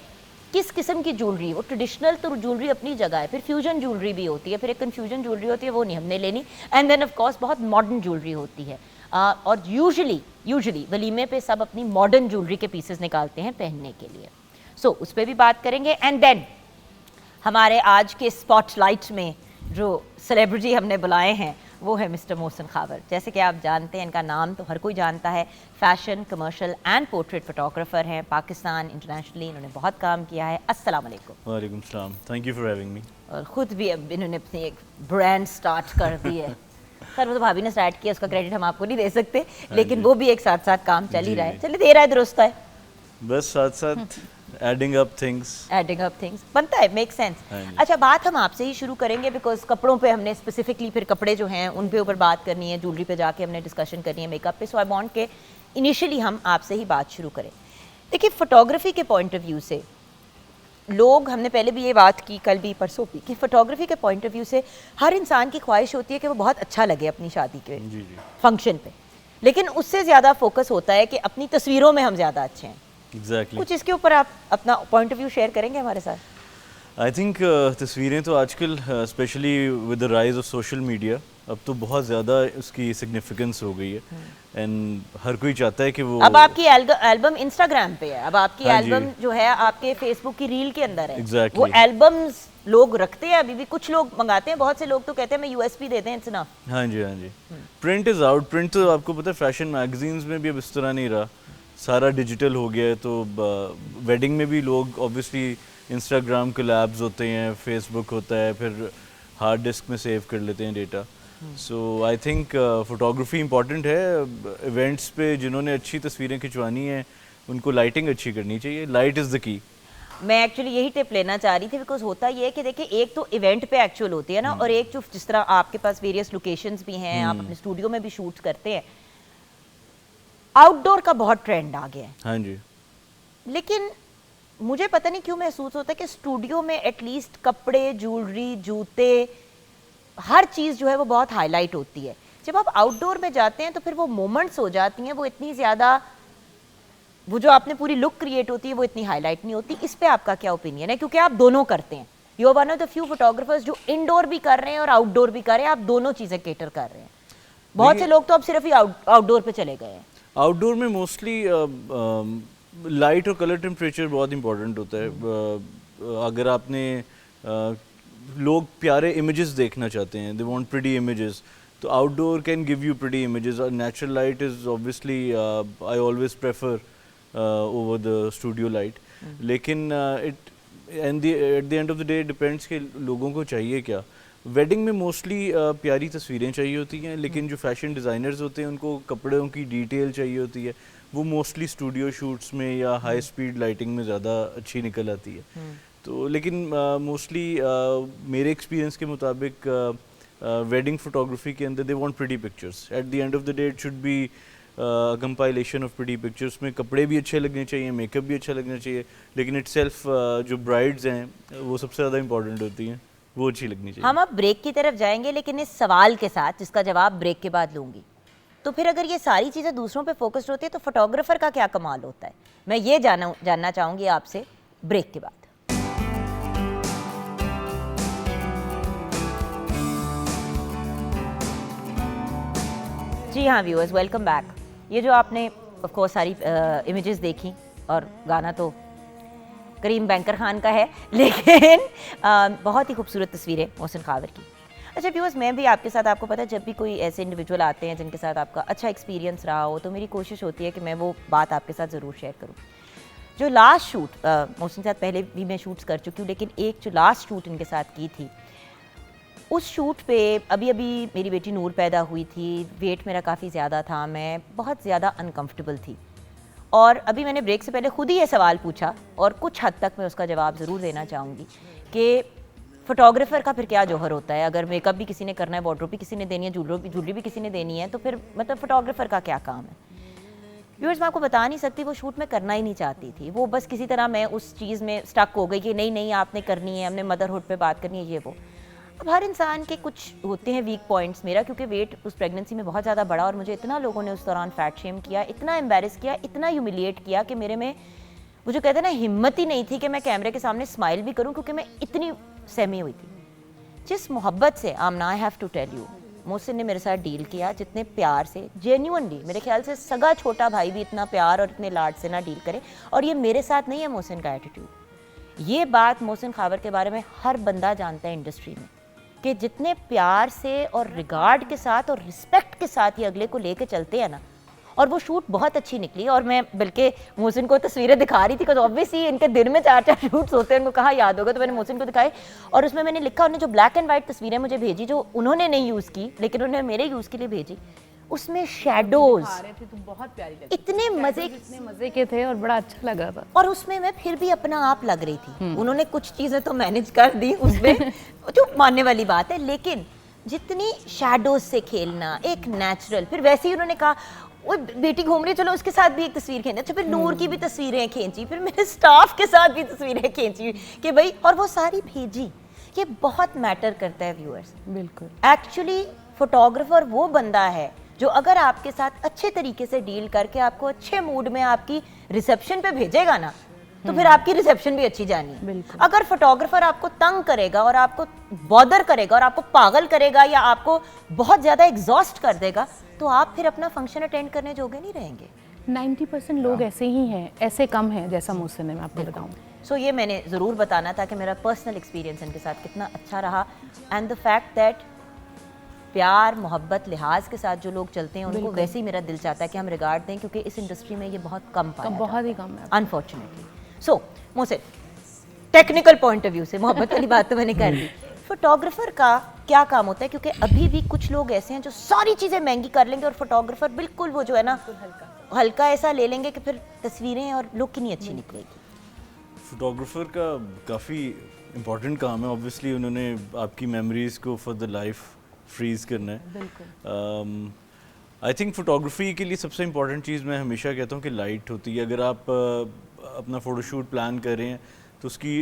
किस किस्म की ज्वेलरी। वो ट्रेडिशनल तो ज्वेलरी अपनी जगह है, फिर फ्यूजन ज्वेलरी भी होती है, फिर एक कन्फ्यूजन ज्वेलरी होती है, वो नहीं हमने लेनी। एंड देन ऑफ कोर्स बहुत मॉडर्न ज्वेलरी होती है, और यूजुअली वलीमे पे सब अपनी मॉडर्न ज्वेलरी के पीसेस निकालते हैं पहनने के लिए। सो उस पर भी बात करेंगे। एंड देन हमारे आज के स्पॉटलाइट में जो सेलिब्रिटी हमने बुलाए हैं वो है मिस्टर मोहसिन खावर। जैसे कि आप जानते हैं, इनका नाम तो हर कोई जानता है, fashion, commercial and portrait photographer हैं, पाकिस्तान इंटरनेशनली इन्होंने बहुत काम किया है। अस्सलाम वालेकुम। वालेकुम सलाम, thank you for having me. और ख़ुद भी अब इन्होंने अपनी एक ब्रांड स्टार्ट कर दी है। सर वो तो भाभी ने स्टार्ट किया, उसका क्रेडिट हम आपको नहीं दे सकते, लेकिन वो भी एक साथ साथ काम चल ही रहा है। चलिए, दे रहा है दुरुस्त है, बस साथ साथ एडिंग अप थिंग्स बनता है, मेक सेंस। अच्छा, बात हम आपसे ही शुरू करेंगे, बिकॉज कपड़ों पे हमने स्पेसिफिकली फिर कपड़े जो हैं उन पे ऊपर बात करनी है, ज्वेलरी पे जाके हमने डिस्कशन करनी है, मेकअप पे। सो आई वांट के इनिशियली हम आपसे ही बात शुरू करें। देखिए, फोटोग्राफी के पॉइंट ऑफ व्यू से लोग, हमने पहले भी ये बात की, कल भी परसों भी, कि फोटोग्राफी के पॉइंट ऑफ व्यू से हर इंसान की ख्वाहिश होती है कि वो बहुत अच्छा लगे अपनी शादी के फंक्शन पे, लेकिन उससे ज़्यादा फोकस होता है कि अपनी तस्वीरों में हम ज़्यादा अच्छे हैं। Exactly. कुछ इसके ऊपर आप अपना पॉइंट ऑफ व्यू शेयर करेंगे हमारे साथ? आई थिंक तस्वीरें तो आजकल specially with the rise of social media अब तो बहुत ज़्यादा उसकी सिग्निफिकेंस हो गई है, एंड हर कोई चाहता है कि वो, अब आपकी एल्बम इंस्टाग्राम पे है, अब आपकी एल्बम जो है आपके फेसबुक की रील के अंदर है। Exactly. वो एल्बम्स लोग रखते हैं, अभी भी कुछ लोग मंगाते हैं, बहुत से लोग तो कहते हैं मैं यूएसपी देते हैं, इट्स इनफ। हाँ जी। Print is out. प्रिंट तो आपको पता है फैशन मैगजीन्स में भी अब इस तरह नहीं रहा, सारा डिजिटल हो गया है। तो वेडिंग में भी लोग ऑब्वियसली इंस्टाग्राम कोलैब्स होते हैं, फेसबुक होता है, फिर हार्ड डिस्क में सेव कर लेते हैं data. So I think photography important है। इवेंट्स पे जिन्होंने अच्छी तस्वीरें खिंचवानी है उनको लाइटिंग अच्छी करनी चाहिए, लाइट इज़ द की। मैं एक्चुअली यही टिप लेना चाह रही थी, बिकॉज होता ये है कि देखिए, एक तो इवेंट पे एक्चुअल होती है ना, और एक जो जिस तरह आपके पास वेरियस लोकेशंस भी हैं, आप अपने स्टूडियो में भी शूट करते हैं, आउटडोर का बहुत ट्रेंड आ गया है, हाँ जी। लेकिन मुझे पता नहीं क्यों महसूस होता है कि स्टूडियो में एटलीस्ट कपड़े, ज्वेलरी, जूते, हर चीज़ जो है वो बहुत हाईलाइट होती है। जब आप आउटडोर में जाते हैं तो फिर वो मोमेंट्स हो जाती हैं, वो इतनी ज़्यादा, वो जो आपने पूरी लुक क्रिएट होती है वो इतनी हाईलाइट नहीं होती। इस पे आपका क्या ओपिनियन है? क्योंकि आप दोनों करते हैं, you are one of the few photographers जो इंडोर भी कर रहे हैं और आउटडोर भी कर रहे हैं, आप दोनों चीज़ें केटर कर रहे हैं। बहुत से लोग तो अब सिर्फ ही आउटडोर पे चले गए हैं। आउटडोर में मोस्टली लाइट और कलर टेम्परेचर बहुत इंपॉर्टेंट होता है। अगर आपने लोग प्यारे इमेजेस देखना चाहते हैं, दे वांट प्रिटी इमेजेस, तो outdoor can give you pretty images. Natural light is obviously I always prefer over the studio light, लेकिन at the end of the day depends कि लोगों को चाहिए क्या। वेडिंग में मोस्टली प्यारी तस्वीरें चाहिए होती हैं, लेकिन जो फैशन डिज़ाइनर्स होते हैं उनको कपड़ों की डिटेल चाहिए होती है, वो मोस्टली स्टूडियो शूट्स में या हाई स्पीड लाइटिंग में ज़्यादा अच्छी निकल आती है। तो लेकिन मोस्टली मेरे एक्सपीरियंस के मुताबिक वेडिंग फोटोग्राफी के अंदर दे want pretty pictures. Eight the end of the day it should be compilation of pretty pictures में कपड़े भी अच्छे लगने चाहिए, मेकअप भी अच्छा लगना चाहिए, लेकिन इटसेल्फ जो ब्राइड्स हैं वो सबसे ज़्यादा इंपॉर्टेंट होती हैं, वो अच्छी लगनी चाहिए। हम अब ब्रेक की तरफ जाएंगे, लेकिन इस सवाल के साथ जिसका जवाब ब्रेक के बाद लूंगी। तो फिर अगर ये सारी चीज़ें दूसरों पे फोकस्ड होती है तो फोटोग्राफर का क्या कमाल होता है? मैं ये जानना चाहूँगी आपसे ब्रेक के बाद। जी हाँ व्यूअर्स, वेलकम बैक। ये जो आपने ऑफ कोर्स सारी इमेजेस देखी, और गाना तो करीम बैंकर खान का है, लेकिन बहुत ही खूबसूरत तस्वीरें मोहसिन खावर की। अच्छा व्यूअर्स, मैं भी आपके साथ, आपको पता है जब भी कोई ऐसे इंडिविजुअल आते हैं जिनके साथ आपका अच्छा एक्सपीरियंस रहा हो, तो मेरी कोशिश होती है कि मैं वो बात आपके साथ ज़रूर शेयर करूँ। जो लास्ट शूट मोहसिन के साथ पहले भी मैं शूट्स कर चुकी हूँ, लेकिन एक जो लास्ट शूट इनके साथ की थी, उस शूट पे अभी मेरी बेटी नूर पैदा हुई थी, वेट मेरा काफ़ी ज़्यादा था, मैं बहुत ज़्यादा अनकंफर्टेबल थी, और अभी मैंने ब्रेक से पहले खुद ही ये सवाल पूछा, और कुछ हद तक मैं उसका जवाब ज़रूर देना चाहूँगी कि फ़ोटोग्राफ़र का फिर क्या जौहर होता है। अगर मेकअप भी किसी ने करना है, वार्डरोब भी किसी ने देनी है, ज्वेलरी भी किसी ने देनी है, तो फिर मतलब फ़ोटोग्राफ़र का क्या काम है? व्यूअर्स, मैं आपको बता नहीं सकती, वो शूट में करना ही नहीं चाहती थी, वो बस किसी तरह मैं उस चीज़ में स्टक हो गई कि नहीं आपने करनी है, हमने मदरहुड पे बात करनी है, ये वो। अब हर इंसान के कुछ होते हैं वीक पॉइंट्स। मेरा क्योंकि वेट उस प्रेगनेंसी में बहुत ज़्यादा बढ़ा, और मुझे इतना लोगों ने उस दौरान फैट शेम किया, इतना एम्बैरस किया, इतना ह्यूमिलिएट किया कि मेरे में वो जो कहते हैं ना, हिम्मत ही नहीं थी कि मैं कैमरे के सामने स्माइल भी करूं, क्योंकि मैं इतनी सहमी हुई थी। जिस मोहब्बत से, Aamna I have to tell you, Mohsin ने मेरे साथ डील किया, जितने प्यार से, जेन्युइनली, मेरे ख्याल से सगा छोटा भाई भी इतना प्यार और इतने लाड से ना डील करे। और ये मेरे साथ नहीं है मोहसिन का एटीट्यूड, ये बात मोहसिन खावर के बारे में हर बंदा जानता है इंडस्ट्री में, कि जितने प्यार से और रिगार्ड के साथ और रिस्पेक्ट के साथ ये अगले को लेके चलते हैं ना। और वो शूट बहुत अच्छी निकली, और मैं बल्कि मोहसिन को तस्वीरें दिखा रही थी, बिकॉज ऑब्वियसली इनके दिन में 4 शूट्स होते हैं, उनको कहाँ याद होगा, तो मैंने मोहसिन को दिखाए, और उसमें मैंने लिखा, उन्होंने जो ब्लैक एंड वाइट तस्वीरें मुझे भेजी, जो उन्होंने नहीं यूज़ की लेकिन उन्होंने मेरे यूज़ के लिए भेजी, उसमें शैडोज तो बहुत प्यारी लगी, इतने मजे के थे और बड़ा अच्छा लगा था। और उसमें मैं फिर भी अपना आप लग रही थी। उन्होंने कुछ चीज़ें तो मैनेज कर दी उसमें, जो मानने वाली बात है, लेकिन जितनी शैडोज से खेलना, एक नेचुरल, फिर वैसे ही उन्होंने कहा वो बेटी घूम रही, चलो उसके साथ भी एक तस्वीर खींची। अच्छा, फिर नूर की भी तस्वीरें खींची, फिर मेरे स्टाफ के साथ भी तस्वीरें खींची कि भाई, और वो सारी भेजी। ये बहुत मैटर करता है व्यूअर्स। बिल्कुल, एक्चुअली फोटोग्राफर वो बंदा है जो अगर आपके साथ अच्छे तरीके से डील करके आपको अच्छे मूड में आपकी रिसेप्शन पे भेजेगा ना, तो फिर आपकी रिसेप्शन भी अच्छी जानी है। अगर फोटोग्राफर आपको तंग करेगा और आपको बॉदर करेगा और आपको पागल करेगा या आपको बहुत ज़्यादा एग्जॉस्ट कर देगा, तो आप फिर अपना फंक्शन अटेंड करने जोगे नहीं रहेंगे। 90% लोग ऐसे ही हैं, ऐसे कम हैं जैसा मोहसिन है, मैं आपको बताऊं। सो ये मैंने ज़रूर बताना था कि मेरा पर्सनल एक्सपीरियंस इनके साथ कितना अच्छा रहा, एंड द फैक्ट दैट प्यार, मोहब्बत, लिहाज के साथ जो लोग चलते हैं उनको वैसे ही मेरा दिल चाहता है कि हम रिगार्ड दें, क्योंकि इस इंडस्ट्री में ये बहुत कम पाया जाता है, बहुत ही कम है unfortunately. So Mohsin, technical point of view से, मोहब्बत वाली बात तो मैंने कर दी, फोटोग्राफर का क्या काम होता है? क्योंकि अभी भी कुछ लोग ऐसे हैं जो सारी चीज़ें महंगी कर लेंगे, और फोटोग्राफर बिल्कुल वो जो है ना, हल्का ऐसा ले लेंगे कि फिर तस्वीरें और लुक ही नहीं अच्छी निकलेगी। फोटोग्राफर का काफ़ी इम्पोर्टेंट काम है। ऑब्वियसली उन्होंने आपकी मेमोरीज़ को फॉर द लाइफ फ्रीज करना है। आई थिंक फोटोग्राफी के लिए सबसे इम्पोर्टेंट चीज़ मैं हमेशा कहता हूँ कि लाइट होती है। अगर आप अपना फ़ोटोशूट प्लान कर रहे हैं तो उसकी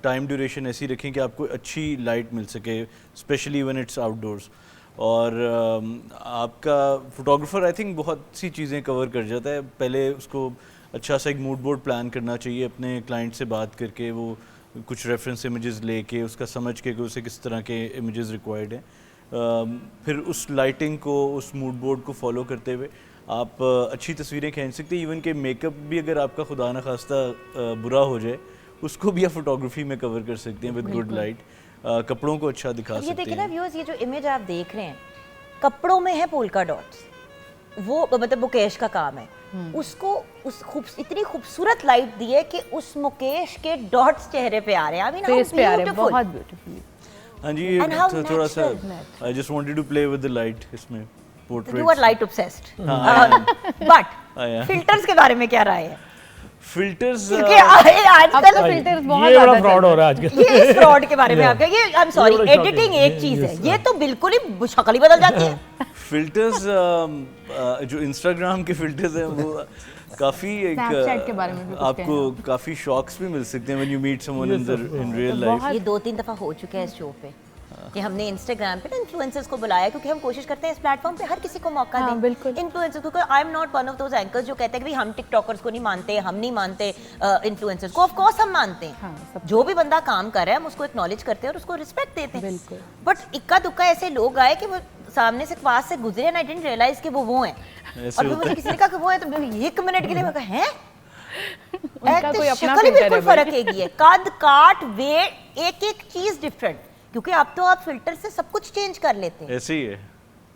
टाइम ड्यूरेशन ऐसी रखें कि आपको अच्छी लाइट मिल सके, स्पेशली व्हेन इट्स आउटडोर्स। और आपका फोटोग्राफर आई थिंक बहुत सी चीज़ें कवर कर जाता है। पहले उसको अच्छा सा एक मूड बोर्ड प्लान करना चाहिए, अपने क्लाइंट से बात करके वो कुछ रेफरेंस इमेजेस लेके उसका समझ के कि उसे किस तरह के इमेजेस रिक्वायर्ड हैं। फिर उस लाइटिंग को, उस मूड बोर्ड को फॉलो करते हुए आप अच्छी तस्वीरें खींच सकते हैं। इवन के मेकअप भी अगर आपका खुदा न खास्ता बुरा हो जाए उसको भी आप फोटोग्राफी में कवर कर सकते हैं विद गुड लाइट। कपड़ों को अच्छा दिखा ये सकते देखिए ना हैं। व्यूअर्स, ये जो इमेज आप देख रहे हैं कपड़ों में है पोल्का डॉट्स, वो मतलब मुकेश का काम है। उसको इतनी खूबसूरत लाइट दी है कि उस मुकेश के डॉट्स चेहरे पे आ रहे हैं। I mean, how फेस पे आ रहे हैं, beautiful. बहुत ब्यूटीफुली। हाँ जी, And how थोड़ा सा natural. I just wanted to play with the light इसमें portrait. You are light obsessed. हाँ, But I am. फिल्टर्स के बारे में क्या राय है? फिल्टर्स क्योंकि आजकल अब फिल्टर्स बहुत ये बड़ा ज़्यादा फ्रॉड चल हो रहा है आजकल। ये इस फ्रॉड के बारे में आप क्या, ये आई एम सॉरी, बड़ा shocking एडिटिंग है, एक चीज है, yes, ये तो बिल्कुल ही शक्ल ही बदल जाती है। फिल्टर्स जो इंस्टाग्राम के फिल्टर्स हैं वो काफी एक Snapchat के बारे में भी कुछ आपको काफी शॉक्स भी मिल सकते हैं when you meet someone in real life. ये 2-3 दफा हो चुका है इस शो पे कि हमने इंस्टाग्राम पे ना इन्फ्लुएंसर्स को बुलाया, क्योंकि हम कोशिश करते हैं इस प्लेटफॉर्म पे हर किसी को मौका हाँ, दें। बिल्कुल। इन्फ्लुएंसर्स को, I am not one of those anchors जो कहते हैं कि भाई हम टिकटॉकर्स को नहीं मानते, हम नहीं मानते इन्फ्लुएंसर्स को। ऑफ कोर्स हम मानते हैं, हाँ, सब जो भी बंदा काम कर रहा है हम उसको एक्नॉलेज करते हैं और उसको रिस्पेक्ट देते हैं। बिल्कुल। बट इक्का दुक्का ऐसे लोग आए कि वो सामने से पास से गुजरे एंड आई डिडंट रियलाइज कि वो हैं। ऐसे और फिर होता मुझे है। किसी ने कहा कि वो है तो मैं 1 मिनट के लिए मैं कहा हैं उनका कोई अपना शक्ल ही filter है बिल्कुल भाई। फर्क है, कद काट वेट एक चीज डिफरेंट, क्योंकि अब तो आप फिल्टर से सब कुछ चेंज कर लेते हैं, ऐसे ही है,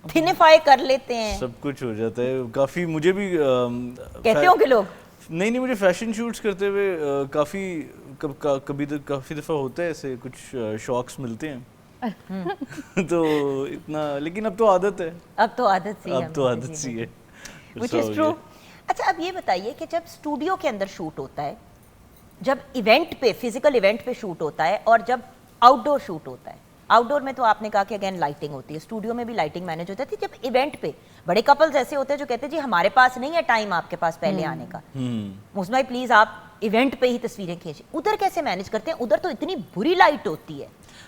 थिनिफाई कर लेते हैं, सब कुछ हो जाता है। काफी मुझे भी कहते हो कि लोग नहीं मुझे फैशन शूट्स करते हुए काफी काफी दफा होता है ऐसे कुछ शॉक्स मिलते हैं। तो इतना, लेकिन अब तो आदत है, अब तो आदत सी है, अब तो आदत सी है। व्हिच ऐसा इज हो ट्रू। गया। अच्छा अब ये बताइए कि जब स्टूडियो के अंदर शूट होता है, जब इवेंट पे, फिजिकल इवेंट पे शूट होता है और जब आउटडोर शूट होता है, आउटडोर में तो आपने कहा कि अगेन लाइटिंग होती है, स्टूडियो में भी लाइटिंग मैनेज होती है। जब इवेंट पे बड़े कपल्स ऐसे होते हैं जो कहते हैं जी हमारे पास नहीं है टाइम आपके पास पहले आने का, मुझमें प्लीज आप इवेंट पे ही तस्वीरें खींचे, उधर कैसे मैनेज करते हैं? उधर तो इतनी बुरी लाइट होती है।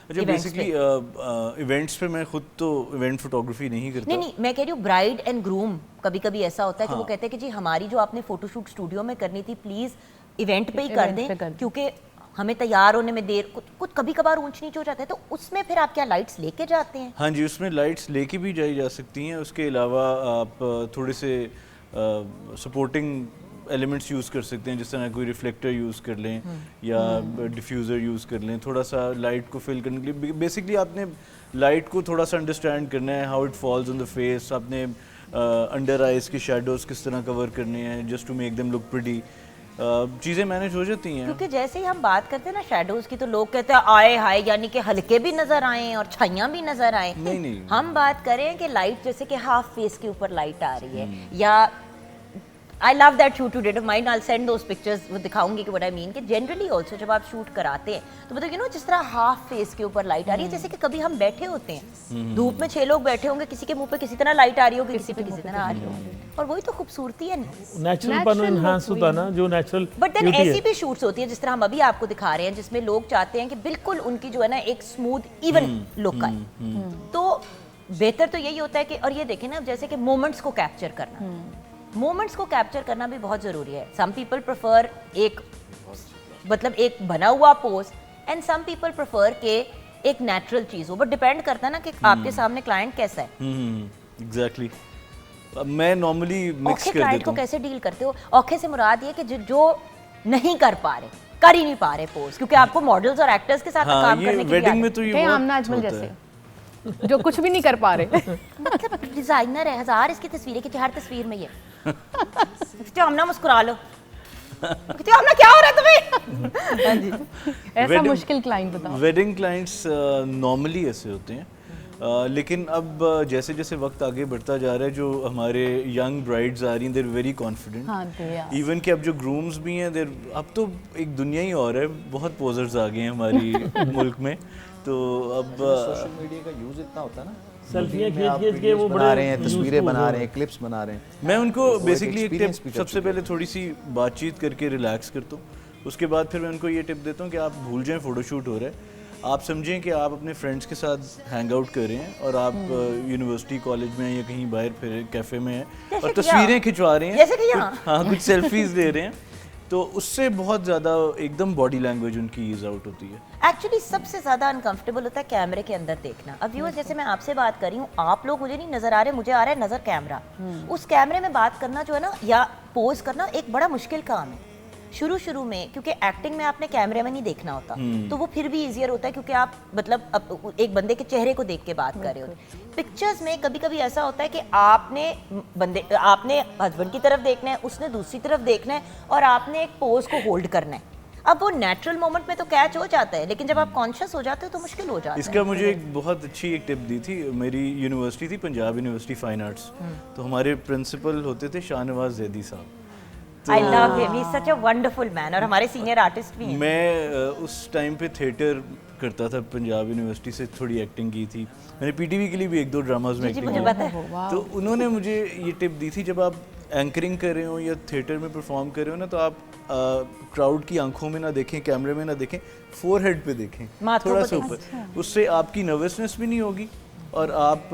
अच्छा, events बेसिकली इवेंट्स पे मैं खुद तो इवेंट फोटोग्राफी नहीं करता। नहीं, मैं कह रही हूँ ब्राइड एंड ग्रूम कभी कभी ऐसा होता है कि वो कहते हैं कि जी हमारी जो आपने फोटोशूट स्टूडियो में करनी थी प्लीज इवेंट पे ही कर Event पे कर दें, दें। क्योंकि हमें तैयार होने में देर, कुछ कभी कभार ऊंच नीच हो जाता है, तो उसमें फिर आप क्या लाइट्स लेके जाते हैं? हाँ जी, उसमें लाइट्स लेके भी जाई जा सकती हैं। उसके अलावा आप थोड़े से सपोर्टिंग एलिमेंट्स यूज़ कर सकते हैं, जिस तरह कोई रिफ्लेक्टर यूज़ कर लें या डिफ्यूज़र यूज़ कर लें, थोड़ा सा लाइट को फिल करने के लिए। बेसिकली आपने लाइट को थोड़ा सा अंडरस्टैंड करना है, how it falls on the face. आपने अंडर आइज़ के शेडोज़ किस तरह कवर करने हैं just to make them look pretty. चीज़ें मैनेज हो जाती हैं। क्योंकि जैसे ही हम बात करते हैं ना शैडोज की, तो लोग कहते हैं आए हाय, यानी कि हल्के भी नजर आए और छाइयां भी नजर आए। नहीं। हम बात करें कि लाइट जैसे कि हाफ फेस के ऊपर लाइट आ रही है, या I love that shoot to date of mind, I send those pictures, वो दिखाऊंगी कि व्हाट आई मीन, कि जनरली आल्सो जब आप शूट कराते हैं तो मतलब यू नो जिस तरह हाफ फेस के ऊपर लाइट आ रही है, जैसे कि कभी हम बैठे होते हैं धूप में, 6 लोग बैठे होंगे, किसी के मुंह पे किसी तरह लाइट आ रही होगी, किसी पे किसी तरह आ रही होगी, और वही तो खूबसूरती है। नेचुरल पन एनहांस होता ना, जो नेचुरल बट देन ब्यूटी ऐसी है। भी शूट्स होती है जिस तरह हम अभी आपको दिखा रहे हैं, जिसमें लोग चाहते हैं कि बिल्कुल उनकी जो है ना एक स्मूथ इवन लुक आए, तो बेहतर तो यही होता है कि, और ये देखें ना जैसे कि मोमेंट्स को कैप्चर करना, मोमेंट्स को कैप्चर करना भी बहुत जरूरी है। सम पीपल प्रेफर एक मतलब एक बना हुआ pose, and some people prefer के एक नेचुरल चीज हो, बट डिपेंड करता है ना कि आपके सामने क्लाइंट कैसा है। एग्जैक्टली। मैं नॉर्मली मिक्स औखे कर क्लाइंट देता को हूँ। कैसे डील करते हो? औखे से मुराद ये कि जो नहीं कर पा रहे, कर ही नहीं पा रहे पोज, क्योंकि आपको मॉडल्स और एक्टर्स के साथ तो हाँ, काम ये करने की वेडिंग में आदत तो ये कहीं बहुत आमना अजमल होता जैसे है। जो कुछ भी नहीं कर पा रहे। मतलब डिजाइनर है, 1000 इसकी तस्वीरें खींची, हर तस्वीर में ये कहते हो, आमना मुस्कुरा लो, कहते हो, आमना क्या हो रहा है तुम्हें? हाँ जी। ऐसा Wedding- मुश्किल क्लाइंट बताओ। वेडिंग क्लाइंट्स नॉर्मली ऐसे होते हैं, लेकिन अब जैसे जैसे वक्त आगे बढ़ता जा रहा है, जो हमारे यंग ब्राइड्स आ रही हैं, देर वेरी कॉन्फिडेंट। हाँ, they are. इवन कि अब जो ग्रूम्स भी हैं, देर अब तो एक दुनिया ही और है, बहुत पोजर्स आ गए हैं हमारी मुल्क में। तो अब सोशल मीडिया का यूज इतना होता है ना, सेल्फियां में आप खींच के वो videos बड़े बना रहे हैं, तस्वीरें useful बना हो रहे हैं, क्लिप्स बना रहे हैं। मैं उनको तो वो एक बेसिकली एक experience टिप भी कर सबसे चुके पहले थोड़ी सी बातचीत करके रिलैक्स करता हूँ। उसके बाद फिर मैं उनको ये टिप देता हूँ कि आप भूल जाएं फोटोशूट हो रहा है, आप समझें कि आप अपने फ्रेंड्स के साथ हैंग आउट कर रहे हैं और आप यूनिवर्सिटी कॉलेज में या कहीं बाहर फिर कैफ़े में हैं और कि तस्वीरें यहाँ। खिंचवा रहे हैं, जैसे कि यहाँ। हाँ कुछ सेल्फीज ले रहे हैं, तो उससे बहुत ज़्यादा एकदम बॉडी लैंग्वेज उनकी ईज आउट होती है। एक्चुअली सबसे ज्यादा अनकंफर्टेबल होता है कैमरे के अंदर देखना। अब व्यूअर्स जैसे मैं आपसे बात कर रही हूँ, आप लोग मुझे नहीं नजर आ रहे, मुझे आ रहा है नजर कैमरा। उस कैमरे में बात करना जो है ना, या पोज करना एक बड़ा मुश्किल काम है शुरू में, क्योंकि एक्टिंग में आपने कैमरे में नहीं देखना होता, तो वो फिर भी इजियर होता है क्योंकि आप मतलब अब एक बंदे के चेहरे को देख के बात कर रहे होते। पिक्चर्स में कभी कभी ऐसा होता है कि आपने हस्बैंड की तरफ देखना है, उसने दूसरी तरफ देखना है, और आपने एक पोज को होल्ड करना है। अब वो नेचुरल मोमेंट में तो कैच हो जाता है, लेकिन जब आप कॉन्शियस हो जाते हो तो मुश्किल हो जाता है। इसका मुझे एक बहुत अच्छी एक टिप दी थी, मेरी यूनिवर्सिटी थी पंजाब यूनिवर्सिटी फाइन आर्ट्स, तो हमारे प्रिंसिपल होते थे शाहनवाज जैदी साहब। I love him, he is such a wonderful man, और हमारे सीनियर आर्टिस्ट भी हैं। मैं उस टाइम पे थिएटर करता था, पंजाब यूनिवर्सिटी से थोड़ी एक्टिंग की थी मैंने, पीटीवी के लिए भी एक दो ड्रामाज में जी, एक्टिंग मुझे की। पता है। तो उन्होंने मुझे ये टिप दी थी, जब आप एंकरिंग कर रहे हो या थिएटर में परफॉर्म कर रहे हो ना, तो आप क्राउड की आंखों में ना देखें, कैमरे में ना देखें, फोरहेड पे देखें, माथों थोड़ा पे सा ऊपर। उससे आपकी नर्वसनेस भी नहीं होगी और आप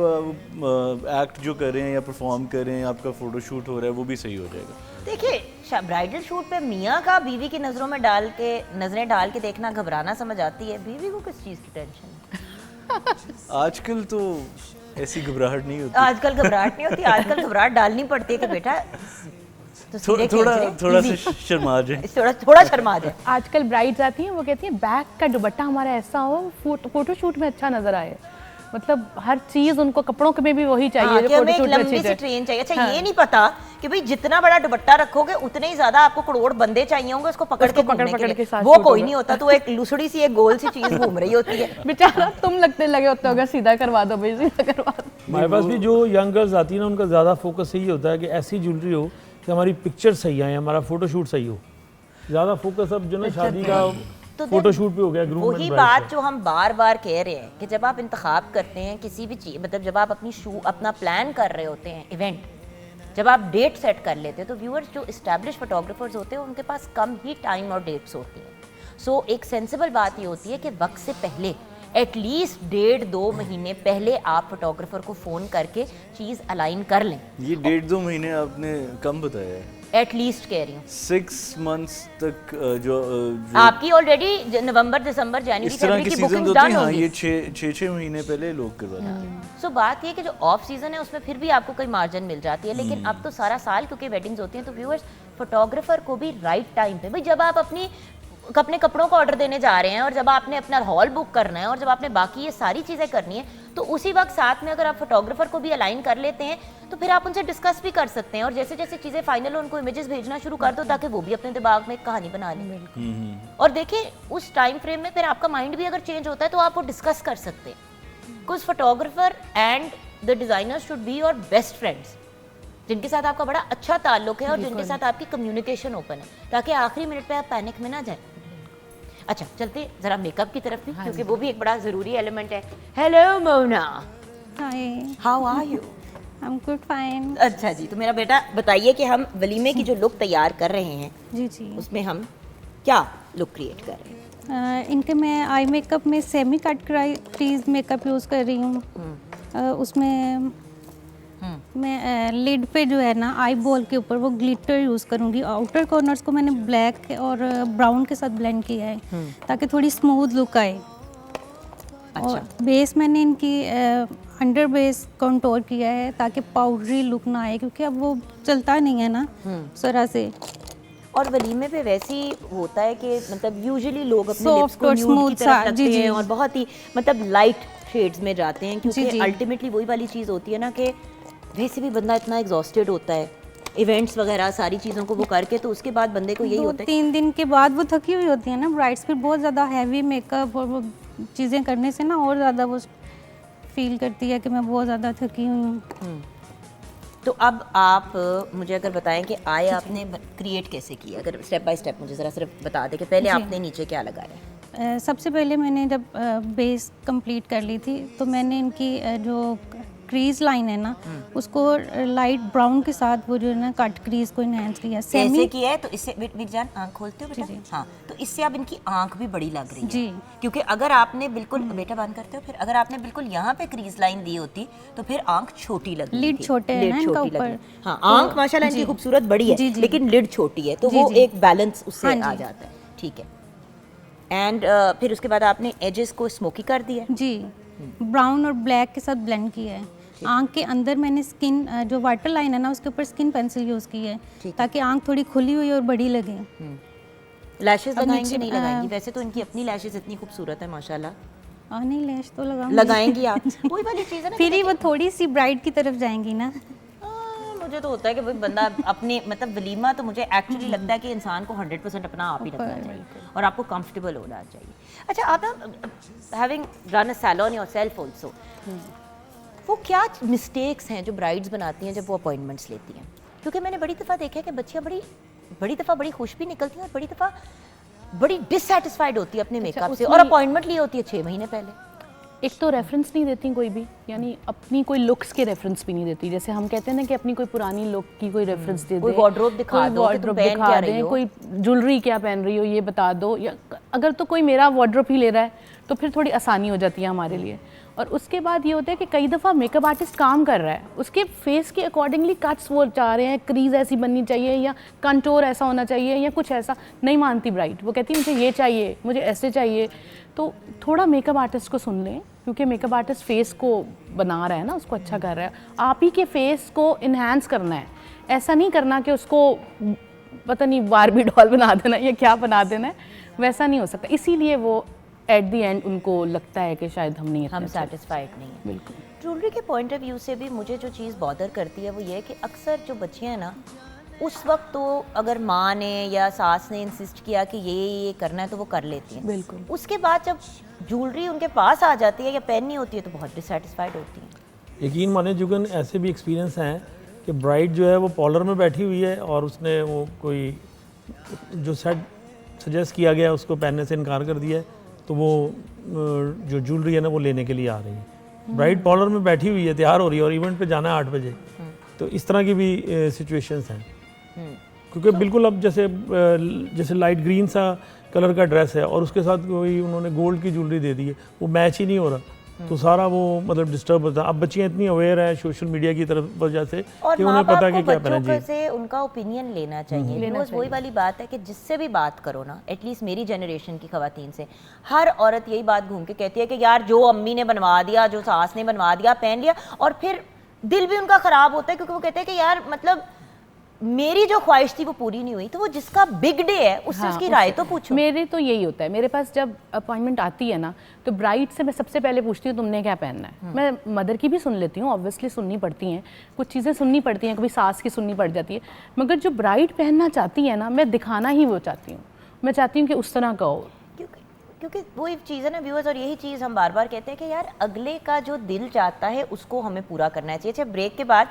एक्ट जो कर रहे हैं या परफॉर्म कर रहे हैं, आपका फोटोशूट हो रहा है, वो भी सही हो जाएगा। देखिए ब्राइडल शूट पे मियाँ का बीवी की नजरों में डाल के, नजरें डाल के देखना घबराना समझ आती है, बीवी को किस चीज की टेंशन? आजकल तो ऐसी घबराहट नहीं होती। आजकल घबराहट नहीं होती, आजकल घबराहट डालनी पड़ती है कि बेटा थोड़ा सा शर्मा जाए, थोड़ा शर्मा जाए। आजकल ब्राइड्स आती हैं, वो कहती हैं बैक का दुपट्टा हमारा ऐसा हो फोटो शूट में अच्छा नजर आए। मतलब हर चीज उनको कपड़ों के में भी वही चाहिए हाँ, जो कि हमें एक फोटोशूट में लंबी अच्छी सी है। ट्रेन चाहिए। अच्छा, हाँ। ये नहीं पता कि भाई जितना बड़ा दुपट्टा रखोगे उतने ही ज्यादा आपको करोड़ बंदे चाहिए होंगे उसको पकड़ के घूमने के लिए। साथ वो shoot कोई होगा। नहीं होता, तो एक लुसड़ी सी एक गोल सी चीज घूम रही होती है। बेचारा तुम लगते लगे होते होगा, सीधा करवा दो भाई, सीधा करवा दो। हमारे पास भी जो यंग गर्ल्स आती है ना, उनका ज़्यादा फोकस यही होता है कि ऐसी ज्वेलरी हो कि हमारी पिक्चर सही आए, हमारा फोटोशूट सही हो। ज़्यादा फोकस अब जो ना शादी का तो फोटोशूट पे हो गया, ग्रूम वही बात जो हम बार बार कह रहे हैं कि जब आप इंतखाब करते हैं किसी भी चीज, मतलब जब आप अपना प्लान कर रहे होते हैं इवेंट, जब आप डेट सेट कर लेते हैं, तो व्यूअर्स जो इस्टेब्लिश फोटोग्राफर्स होते हैं उनके पास कम ही टाइम और डेट्स होती हैं। सो एक सेंसिबल बात ये होती है कि वक्त से पहले एटलीस्ट 1.5-2 महीने पहले आप फोटोग्राफर को फ़ोन करके चीज़ अलाइन कर लें। ये 1.5-2 महीने आपने कम बताया है, एटलीस्ट कह रही हूँ 6 months तक जो आपकी ऑलरेडी नवंबर दिसंबर जनवरी इस तरह फरवरी के की सीजन बुकिंग होते हैं, डन हाँ होगी। ये 6 महीने पहले लोग करवाते हैं। सो बात ये कि जो ऑफ सीजन है उसमें फिर भी आपको कोई मार्जिन मिल जाती है, लेकिन अब तो सारा साल क्योंकि वेडिंग्स होती हैं, तो व्यूअर्स फोटोग्राफर को भी राइट टाइम पे, भाई जब आप अपने कपड़ों का ऑर्डर देने जा रहे हैं और जब आपने अपना हॉल बुक करना है और जब आपने बाकी ये सारी चीज़ें करनी है, तो उसी वक्त साथ में अगर आप फोटोग्राफर को भी अलाइन कर लेते हैं तो फिर आप उनसे डिस्कस भी कर सकते हैं, और जैसे जैसे चीज़ें फाइनल हो उनको इमेजेस भेजना शुरू कर दो ताकि वो भी अपने दिमाग में एक कहानी बना लें। और देखिए उस टाइम फ्रेम में फिर आपका माइंड भी अगर चेंज होता है तो आप वो डिस्कस कर सकते हैं, because photographer and the designer should be your best friends, जिनके साथ आपका बड़ा अच्छा ताल्लुक है और जिनके साथ आपकी कम्युनिकेशन ओपन है, ताकि आखिरी मिनट पे आप पैनिक में ना जाएं। अच्छा चलते जरा मेकअप की तरफ भी, क्योंकि वो भी एक बड़ा ज़रूरी एलिमेंट है। Hello Mona, Hi, how are you? I'm good, fine. अच्छा जी, तो मेरा बेटा बताइए कि हम वलीमे की जो लुक तैयार कर रहे हैं जी जी उसमें हम क्या लुक क्रिएट कर रहे हैं? इनके मैं आई मेकअप में semi cut crease makeup use कर रही हूँ। उसमें मैं लिड पे जो है ना आई बॉल के ऊपर वो ग्लिटर यूज़ करूँगी। आउटर कॉर्नर्स को मैंने ब्लैक और ब्राउन के साथ ब्लेंड किया है ताकि थोड़ी स्मूथ लुक आए। और बेस मैंने इनकी अंडर बेस कंटूर किया है ताकि पाउडरी लुक ना आए, क्योंकि अब वो चलता नहीं है ना तरह से। और वलीमे पे वैसे ही होता है कि मतलब यूजुअली लोग अपने Soft लिप्स को और न्यूड smooth की तरफ सा, रखते जी, जी। हैं और बहुत ही मतलब लाइट शेड्स में जाते हैं, जी, क्योंकि जी। अल्टीमेटली वही वाली चीज़ होती है ना कि वैसे भी बंदा इतना एग्जॉस्टेड होता है इवेंट्स वगैरह सारी चीज़ों को वो करके, तो उसके बाद बंदे को यही होता है 2-3 दिन के बाद वो थकी हुई होती है ना ब्राइड्स, फिर बहुत ज़्यादा हैवी मेकअप और वो चीज़ें करने से ना और ज़्यादा वो फील करती है कि मैं बहुत ज़्यादा थकी हुई हूँ। तो अब आप मुझे अगर बताएं कि आय आपने क्रिएट कैसे किया, अगर स्टेप बाय स्टेप मुझे ज़रा सिर्फ बता दें कि पहले जी। आपने नीचे क्या लगाया? सबसे पहले मैंने जब बेस कंप्लीट कर ली थी तो मैंने इनकी जो क्रीज लाइन है ना उसको लाइट ब्राउन के साथ वो जो है ना कट क्रीज को इनहेंस किया ऐसे किया है तो इससे मेरी जान आंख खोलते हो बेटा? हाँ, तो इससे अब इनकी आंख भी बड़ी लग रही है जी। क्योंकि अगर आपने बिल्कुल बेटा बंद करते हो, फिर अगर आपने बिल्कुल यहाँ पे क्रीज लाइन दी होती तो फिर आंख छोटी लगती लिड थी। छोटे हैं ना इनका ऊपर। हाँ, आंख माशाल्लाह इनकी खूबसूरत बड़ी है, लेकिन लिड छोटी है, तो वो एक बैलेंस उससे आ जाता है। ठीक है। एंड फिर उसके बाद आपने एजेस को स्मोकी कर दिया। जी, ब्राउन और ब्लैक के साथ ब्लेंड किया है। आंख के अंदर मैंने स्किन जो वाटर लाइन है ना उसके ऊपर स्किन पेंसिल यूज़ की है ताकि आंख थोड़ी खुली हुई और बड़ी लगे। लैशेस लगाएंगी नहीं लगाएंगी? वैसे तो इनकी अपनी लैशेस इतनी खूबसूरत है माशाल्लाह। नहीं, लैश तो लगाऊंगी। लगाएंगी आप? वही वाली चीज़ है ना, फिर ही वो थोड़ी सी ब्राइट की तरफ जाएंगी ना। मुझे तो होता है कि भाई बंदा अपने मतलब वलीमा तो मुझे एक्चुअली लगता है कि इंसान को 100% अपना आप ही रखना चाहिए और आपको कंफर्टेबल होना चाहिए। अच्छा, आप ना having run a salon yourself also, वो क्या मिस्टेक्स हैं जो ब्राइड्स बनाती हैं जब वो अपॉइंटमेंट्स लेती हैं? क्योंकि मैंने बड़ी दफ़ा देखा है कि बच्चियाँ बड़ी दफ़ा बड़ी खुश भी निकलती हैं और बड़ी दफ़ा बड़ी डिससेटिस्फाइड होती है अपने मेकअप से, और अपॉइंटमेंट ली होती है 6 महीने पहले। एक तो रेफरेंस नहीं देती कोई भी, यानी अपनी कोई लुक्स के रेफरेंस भी नहीं देती। जैसे हम कहते हैं ना कि अपनी कोई पुरानी लुक की कोई रेफरेंस दे दे, कोई वार्डरोब दिखा दो, वार्डरोब दिखा दे, कोई ज्वेलरी क्या पहन रही हो ये बता दो, या अगर तो कोई मेरा वार्डरोब ही ले रहा है तो फिर थोड़ी आसानी हो जाती है हमारे लिए। और उसके बाद ये होता है कि कई दफ़ा मेकअप आर्टिस्ट काम कर रहा है, उसके फेस के अकॉर्डिंगली कट्स वो चाह रहे हैं, क्रीज ऐसी बननी चाहिए या कंटोर ऐसा होना चाहिए या कुछ ऐसा, नहीं मानती ब्राइड। वो कहती है मुझे ये चाहिए, मुझे ऐसे चाहिए। तो थोड़ा मेकअप आर्टिस्ट को सुन लें, क्योंकि मेकअप आर्टिस्ट फेस को बना रहा है ना, उसको अच्छा कर रहा है। आप ही के फेस को इन्हांस करना है, ऐसा नहीं करना कि उसको पता नहीं बारबी डॉल बना देना या क्या बना देना है, वैसा नहीं हो सकता। इसीलिए वो एट द एंड उनको लगता है कि शायद हम सेटिस्फाइड नहीं है। बिल्कुल। ज्वेलरी के पॉइंट ऑफ व्यू से भी मुझे जो चीज़ बॉदर करती है वो ये है कि अक्सर जो बच्चियाँ हैं ना, उस वक्त तो अगर माँ ने या सास ने इंसिस्ट किया कि ये करना है तो वो कर लेती हैं। बिल्कुल। उसके बाद जब ज्वेलरी उनके पास आ जाती है या पहननी होती है तो बहुत डिससेटिस्फाइड होती हैं। यकीन माने जुगन ऐसे भी एक्सपीरियंस हैं कि ब्राइड जो है वो पार्लर में बैठी हुई है और उसने वो कोई जो सेट सजेस्ट किया गया उसको पहनने से इनकार कर दिया है, तो वो जो ज्वेलरी है ना वो लेने के लिए आ रही है। ब्राइड पार्लर में बैठी हुई है, तैयार हो रही है और इवेंट पे जाना है 8 बजे। तो इस तरह की भी सिचुएशंस हैं, क्योंकि बिल्कुल अब जैसे लाइट ग्रीन सा कलर का ड्रेस है और उसके साथ कोई उन्होंने गोल्ड की ज्वेलरी दे दी है, वो मैच ही नहीं हो रहा, तो सारा वो मतलब डिस्टर्ब होता है। अब बच्चियाँ इतनी अवेयर है सोशल मीडिया की तरफ वजह से कि उन्हें पता है कि क्या पहना चाहिए। से उनका ओपिनियन लेना चाहिए। वही वाली बात है कि जिससे भी बात करो ना, एटलीस्ट मेरी जनरेशन की खवातीन से, हर औरत यही बात घूम के कहती है कि यार जो अम्मी ने बनवा दिया, जो सास ने बनवा दिया, पहन लिया, और फिर दिल भी उनका ख़राब होता है क्योंकि वो कहते हैं कि यार मतलब मेरी जो ख्वाहिश थी वो पूरी नहीं हुई। तो वो जिसका बिग डे है उससे उसकी राय तो पूछो। मेरे तो यही होता है, मेरे पास जब अपॉइंटमेंट आती है ना तो ब्राइड से मैं सबसे पहले पूछती हूँ तुमने क्या पहनना है। मैं मदर की भी सुन लेती हूँ, ऑब्वियसली सुननी पड़ती हैं, कुछ चीज़ें सुननी पड़ती हैं, कभी सास की सुननी पड़ जाती है, मगर जो ब्राइड पहनना चाहती है ना, मैं दिखाना ही वो चाहती हूँ। मैं चाहती हूँ कि उस तरह का हो, क्योंकि वो एक चीज़ है ना व्यूअर्स, और यही चीज़ हम बार बार कहते हैं कि यार अगले का जो दिल चाहता है उसको हमें पूरा करना चाहिए। अच्छा, ब्रेक के बाद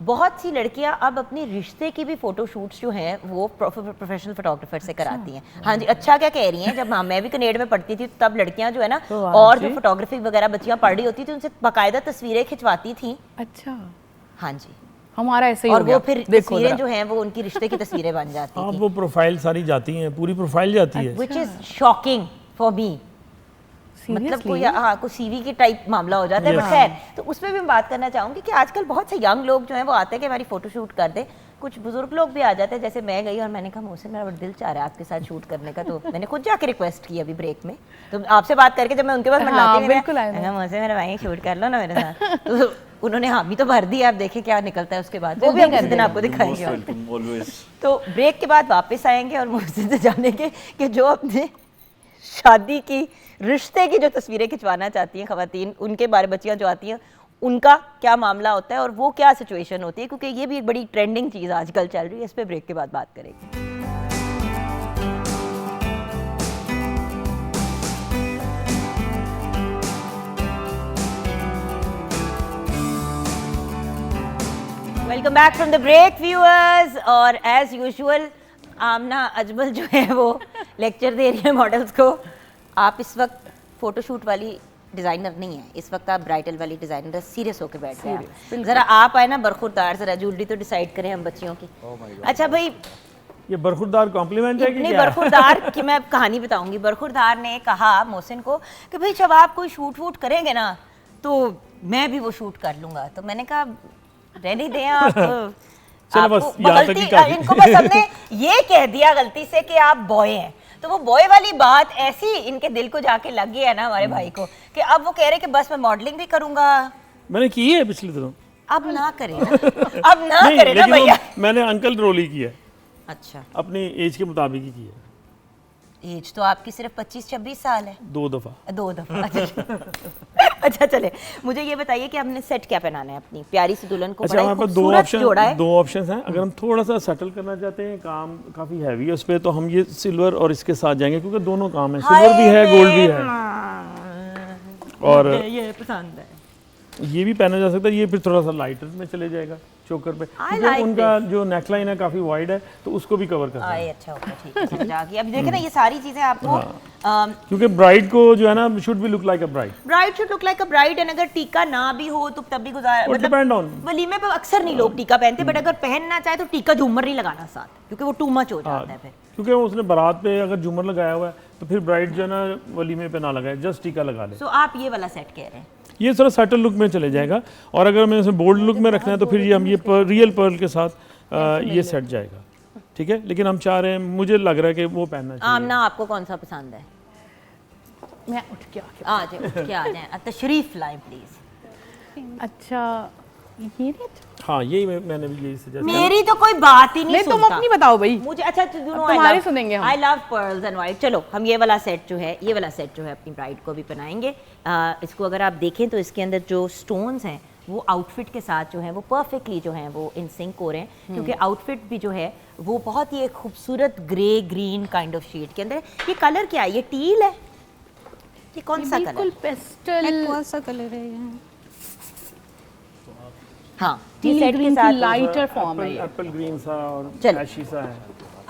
बहुत सी लड़कियां अब अपनी रिश्ते की भी फोटो शूट्स जो हैं वो प्रोफेशनल फोटोग्राफर से कराती हैं। हाँ जी, अच्छा क्या कह रही हैं। जब मैं भी कनेड में पढ़ती थी तब लड़कियां जो है ना, और जो फोटोग्राफी वगैरह बच्चियां पढ़ रही होती थी उनसे बाकायदा तस्वीरें खिंचवाती थी। अच्छा, हाँ जी, हमारा ऐसे ही और हो गया। वो फिर तस्वीरें जो हैं वो उनकी रिश्ते की तस्वीरें बन जाती हैं। अब वो प्रोफाइल सारी जाती हैं, पूरी प्रोफाइल जाती है, which is shocking for me. मतलब कोई कोई सीवी की टाइप मामला हो जाता है। बट खैर, तो उस पर भी मैं बात करना चाहूँगी कि आजकल बहुत से यंग लोग जो हैं वो आते हैं कि हमारी फ़ोटो शूट कर दें। कुछ बुजुर्ग लोग भी आ जाते हैं, जैसे मैं गई और मैंने कहा मुझसे मेरा बड़ा दिल चाह रहा है आपके साथ शूट करने का, तो मैंने खुद जाके रिक्वेस्ट की अभी ब्रेक में। तो आपसे बात करके जब मैं उनके पास मुझसे मेरा भाई शूट कर लो ना मेरे साथ, तो उन्होंने हामी तो भर दी। आप देखें क्या निकलता है उसके बाद, वो भी हम किसी दिन आपको दिखाएंगे। तो ब्रेक के बाद वापस आएंगे और मुझसे जानेंगे कि जो अपने शादी की रिश्ते की जो तस्वीरें खिंचवाना चाहती हैं खवातीन, उनके बारे बच्चियां जो आती हैं उनका क्या मामला होता है और वो क्या सिचुएशन होती है, क्योंकि ये भी एक बड़ी ट्रेंडिंग चीज़ आजकल चल रही है। इस पे ब्रेक के बाद बात करेंगे। Welcome back from the break viewers. और एज यूजुअल आमना अजमल जो है वो लेक्चर दे रही है मॉडल्स को। आप इस वक्त फ़ोटोशूट वाली डिज़ाइनर नहीं है इस वक्त, आप ब्राइडल वाली डिज़ाइनर सीरियस होकर बैठ गए आप। ज़रा आप आए ना बरखुरदार, ज़रा ज्वेलरी तो डिसाइड करें हम बच्चियों की। अच्छा भाई, ये बरखुरदार कॉम्प्लीमेंट है कि इतनी क्या? बरखुरदार कि मैं अब कहानी बताऊंगी। बरखुरदार ने कहा मोहसिन को कि भाई जब आप कोई शूट वूट करेंगे ना तो मैं भी वो शूट कर लूंगा। तो मैंने कहा रहने दें आप, चलो बस यहाँ तक ही काफी। इनको बस हमने ये कह दिया गलती से कि आप बॉय हैं, तो वो बॉय वाली बात ऐसी इनके दिल को जाके लग गई है ना हमारे भाई को कि अब वो कह रहे कि बस मैं मॉडलिंग भी करूंगा। मैंने की है पिछले दिनों। अब ना करें ना, अब ना नहीं, करें ना लेकिन वो भैया। मैंने अंकल रोल ही किया है, अच्छा, अपनी एज के मुताबिक ही किया है, एज तो आपकी सिर्फ 25-26 साल है। 2 दफ़ा। 2 दफा। अच्छा चले, मुझे ये बताइए कि हमने सेट क्या पहनाना है अपनी प्यारी सी दुल्हन को? अच्छा, बड़ा ही हमारे पास खूबसूरत जोड़ा है। दो ऑप्शन हैं। अगर हम थोड़ा सा सेटल करना चाहते हैं, काम काफ़ी हैवी है उस पर, तो हम ये सिल्वर और इसके साथ जाएंगे क्योंकि दोनों काम है, सिल्वर भी है गोल्ड भी है। और ये पसंद है। ये भी पहना जा सकता है, ये फिर थोड़ा सा लाइटर में चले जाएगा चोकर पे, क्योंकि like उनका जो नेकलाइन है काफ़ी वाइड है तो उसको भी कवर करता है। आए अच्छा ओके ठीक है, समझ आ गई। अब देखें ना ये सारी चीजें आपको क्योंकि ब्राइड को जो है ना should be look like a bride. Bride should look like a bride, and अगर टीका ना भी हो तो तब भी गुजार डिपेंड ऑन, वलीमे पे अक्सर नहीं लोग टीका पहनते, बट अगर पहनना चाहे तो टीका झूमर नहीं लगाना साथ, क्योंकि वो टू मच हो जाता है फिर। क्योंकि उसने बारात पे अगर झूमर लगाया हुआ है तो फिर ब्राइड जो है ना वलीमे पे ना लगाए, जस्ट टीका लगा ले। सो आप ये वाला सेट कह रहे हैं? ये थोड़ा सेटल लुक में चले जाएगा, और अगर हमें इसे बोल्ड लुक में रखना है तो फिर ये हम ये रियल पर्ल के साथ ये सेट जाएगा, ठीक है। लेकिन हम चाह रहे हैं, मुझे लग रहा है कि वो पहनना चाहिए। आमना आपको कौन सा पसंद है? मैं उठ के आके आ जाए, उठ के आ जाए, तशरीफ लाएं प्लीज। अच्छा ये नहीं अच्छा? हाँ, यही मैंने भी यही सजेस्ट किया। मेरी तो कोई बात ही नहीं नहीं, तुम सुनता। अपनी बताओ भाई। मुझे अच्छा तुम्हारी सुनेंगे हम। I love pearls and white. चलो हम ये वाला सेट जो है, ये वाला सेट जो है अपनी ब्राइड को भी पहनाएंगे। इसको अगर आप देखें तो इसके अंदर जो स्टोन्स हैं वो आउटफिट के साथ जो है वो परफेक्टली जो है वो इन सिंक हो रहे हैं, क्योंकि आउटफिट भी जो है वो बहुत ही एक खूबसूरत grey green kind of shade के अंदर है। ये कलर क्या है? ये टील है? ये कौन सा कलर? बिल्कुल पेस्टल कौन सा कलर है ये? हाँ, टील सेट के ग्रीन साथ की लाइटर फॉर्म है ये। एप्पल ग्रीन सा और चलो। ऐशी सा है।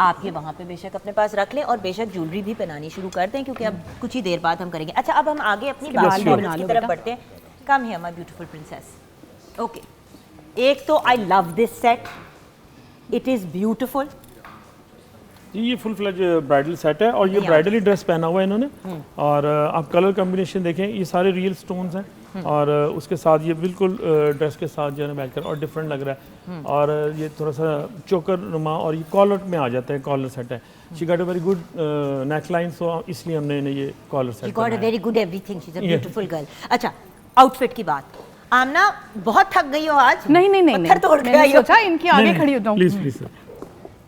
आप ये वहाँ पे बेशक अपने पास रख लें और बेशक ज्वेलरी भी पहनानी शुरू कर दें, क्योंकि अब कुछ ही देर बाद हम करेंगे। अच्छा, अब हम आगे अपनी बाल बाल भी बना की लो तरफ बेटा। बढ़ते हैं। Come here my beautiful princess. Okay, एक तो I love this set, it is beautiful. ये फुल फ्लेज ब्राइडल सेट है, और ये ब्राइडल ही ड्रेस पहना हुआ है इन्होंने। और आप कलर कॉम्बिनेशन देखें, ये सारे रियल स्टोन्स हैं, और उसके साथ ये बिल्कुल ड्रेस के साथ जो है बैठ कर और डिफरेंट लग रहा है। और ये थोड़ा सा चोकर नुमा, और ये कॉलर में आ जाता है, कॉलर सेट है। She got a very good neckline, so इसलिए हमने इन्हें ये collar she set got a very good everything, she is a beautiful girl. अच्छा, आउटफिट की बात। आमना बहुत थक गई हो आज? नहीं नहीं नहीं पत्थर तोड़ के मैंने आई हो। सोचा इनके आगे खड़ी हो जाऊं। Please please sir.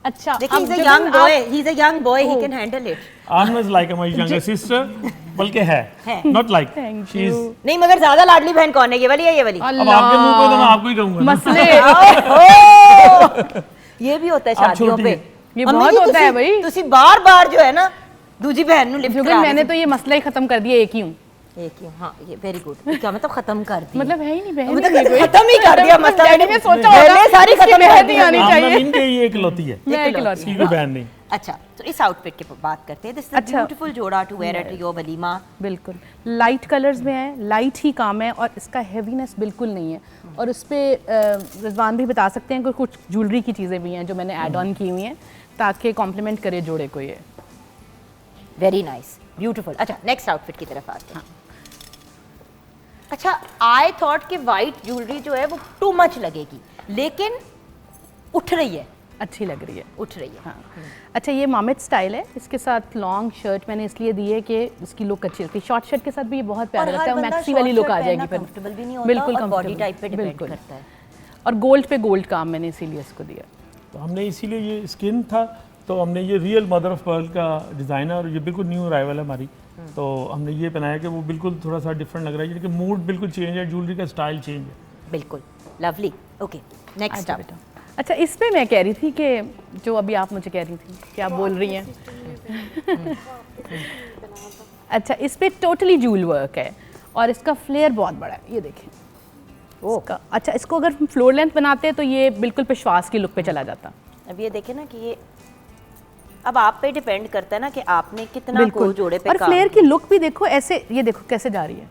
अच्छा देखिए, अब he's a जब young हम boy, he's a young boy, he can handle it. Amna is like my younger sister, बल्कि है, not like Thank she is. you. नहीं, मगर ज्यादा लाडली बहन कौन है, ये वाली या ये वाली? अब आपके मुंह पे तो मैं आपको ही कहूंगा ना। मसले ओह! ये भी होता है आप शादियों छोटी पे। हैं। ये अम्मी बहुत जी, होता है तुसी- भाई। तुसी बार-बार जो है ना दूजी बहन नु लिफ्ट जुगल करा मैंने तो ये मसला ही खत्म कर दिया, एक ही हूँ। एक ही, हाँ, ये वेरी गुड। क्या मतलब खत्म कर दी? मतलब है ही नहीं बहन मतलब ही नहीं कोई। खत्म ही कर दिया मसला। डैडी ने सोचा पहले होगा सारी इसकी खत्म कर बहन दी नहीं आनी आमना चाहिए। इनके ये इकलौती है, मैं इकलौती। इकलौती इसकी कोई बहन नहीं। अच्छा, तो इस आउटफिट की बात करते हैं। दिस इज अच्छा। ब्यूटीफुल जोड़ा टू वेयर एट योर वलीमा। बिल्कुल लाइट कलर्स में है, लाइट ही काम है, और इसका हैवीनेस बिल्कुल नहीं है। और उस पर रिजवान भी बता सकते हैं कि कुछ ज्वेलरी की चीज़ें भी हैं जो मैंने ऐड ऑन की हुई हैं ताकि कॉम्प्लीमेंट करे जोड़े को ये। Very nice, beautiful. अच्छा, नेक्स्ट आउटफिट की तरफ आते हैं। अच्छा, आई थॉट कि वाइट ज्वेलरी जो है वो टू मच लगेगी, लेकिन उठ रही है, अच्छी लग रही है। उठ रही है। हाँ। अच्छा, ये मामेट स्टाइल है, इसके साथ लॉन्ग शर्ट मैंने इसलिए दी है कि इसकी लुक अच्छी लगती है। शॉर्ट शर्ट के साथ भी ये बहुत प्यारा लगता है, मैक्सी वाली लुक आ जाएगी फिर। कंफर्टेबल भी नहीं होता, बिल्कुल और बॉडी comfortable, टाइप पे डिपेंड बिल्कुल। करता है। और गोल्ड पे गोल्ड काम मैंने इसीलिए इसको दिया। तो हमने इसीलिए ये स्किन था, तो हमने ये रियल मदर ऑफ पर्ल का डिज़ाइन है, और ये बिल्कुल न्यू अराइवल है हमारी। तो हमने ये पहनाया कि वो बिल्कुल थोड़ा सा डिफरेंट लग रहा है, यानी कि मूड बिल्कुल चेंज है, ज्वेलरी का स्टाइल चेंज है। बिल्कुल लवली। Okay, next up. बेटा अच्छा, इस पे मैं कह रही थी कि जो अभी आप मुझे कह रही थी कि आप बोल रही हैं। अच्छा, इस पे टोटली जूल वर्क है और इसका फ्लेयर बहुत बड़ा है, ये देखें। इसका अच्छा, इसको अगर फ्लोर लेंथ बनाते हैं तो ये बिल्कुल पेशवास की लुक पे चला जाता। अब ये देखें ना कि ये अब आप पे डिपेंड करता है ना कि आपने कितना को जोड़े पे और काम फ्लेयर की लुक भी देखो ऐसे, ये देखो कैसे जा रही है,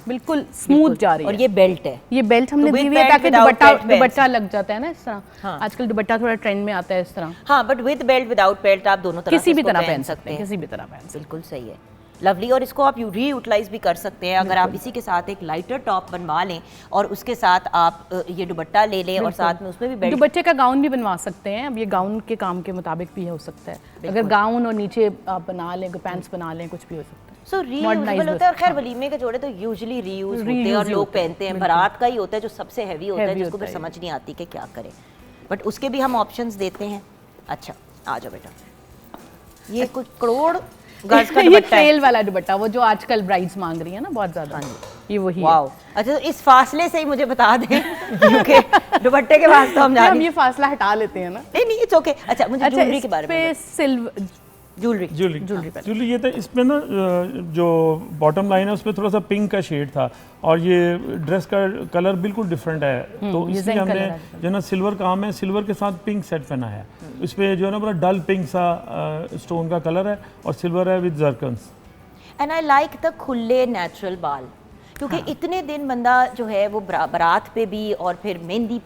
बिल्कुल स्मूथ जा रही है। और ये बेल्ट है, ये बेल्ट हमने with दी हुई है belt, ताकि without belt pants। दुपट्टा लग जाता है ना इस तरह। हाँ। आजकल दुपट्टा थोड़ा ट्रेंड में आता है इस तरह, हाँ, but with belt without belt आप दोनों तरह किसी से भी इसको तरह पहन सकते हैं, किसी भी तरह पहन सकते बिल्कुल सही है, लवली। और इसको आप रीयूटिलाइज भी कर सकते हैं अगर आप इसी के साथ एक लाइटर टॉप बनवा लें और उसके साथ आप ये दुपट्टा ले लें और साथ में उसमें भी हैं। बेल्ट। दुपट्टे का गाउन भी बनवा सकते हैं, अब ये गाउन के काम के मुताबिक भी हो सकता है। अगर गाउन और नीचे आप बना लें, पैंट्स बना लें, कुछ भी हो सकता है। सो रीयूजेबल होता है। और खैर वलीमे के जोड़े तो यूजुअली रीयूज होते हैं और लोग पहनते हैं। बारात का ही होता है जो सबसे हैवी होता है, जिसको फिर समझ नहीं आती कि क्या करें, बट उसके भी हम ऑप्शंस देते हैं। अच्छा आ जाओ बेटा, ये कुछ करोड़ गज का ये दुपट्टा है। ट्रेल वाला दुपट्टा, वो जो आजकल ब्राइड्स मांग रही है ना बहुत ज्यादा, ये वही है। वाओ, अच्छा तो इस फासले से ही मुझे बता दें क्योंकि दुपट्टे के बाद तो हम हम ये फासला हटा लेते हैं ना। नहीं इट्स ओके। अच्छा मुझे ज्वेलरी के बारे में सिल्वर ज्वेलरी ज्वेलरी ये था, इसमें ना जो बॉटम लाइन है उसमें थोड़ा सा पिंक का शेड था और ये ड्रेस का कलर बिल्कुल डिफरेंट है, तो इसलिए हमने जो ना सिल्वर काम है, सिल्वर के साथ पिंक सेट पहना है। इस पे जो है ना बड़ा डल पिंक सा स्टोन का कलर है और सिल्वर है with zircons. And I like the खुले नेचुरल बाल, क्योंकि इतने दिन बंदा जो है वो बारात पे भी और फिर मेहंदी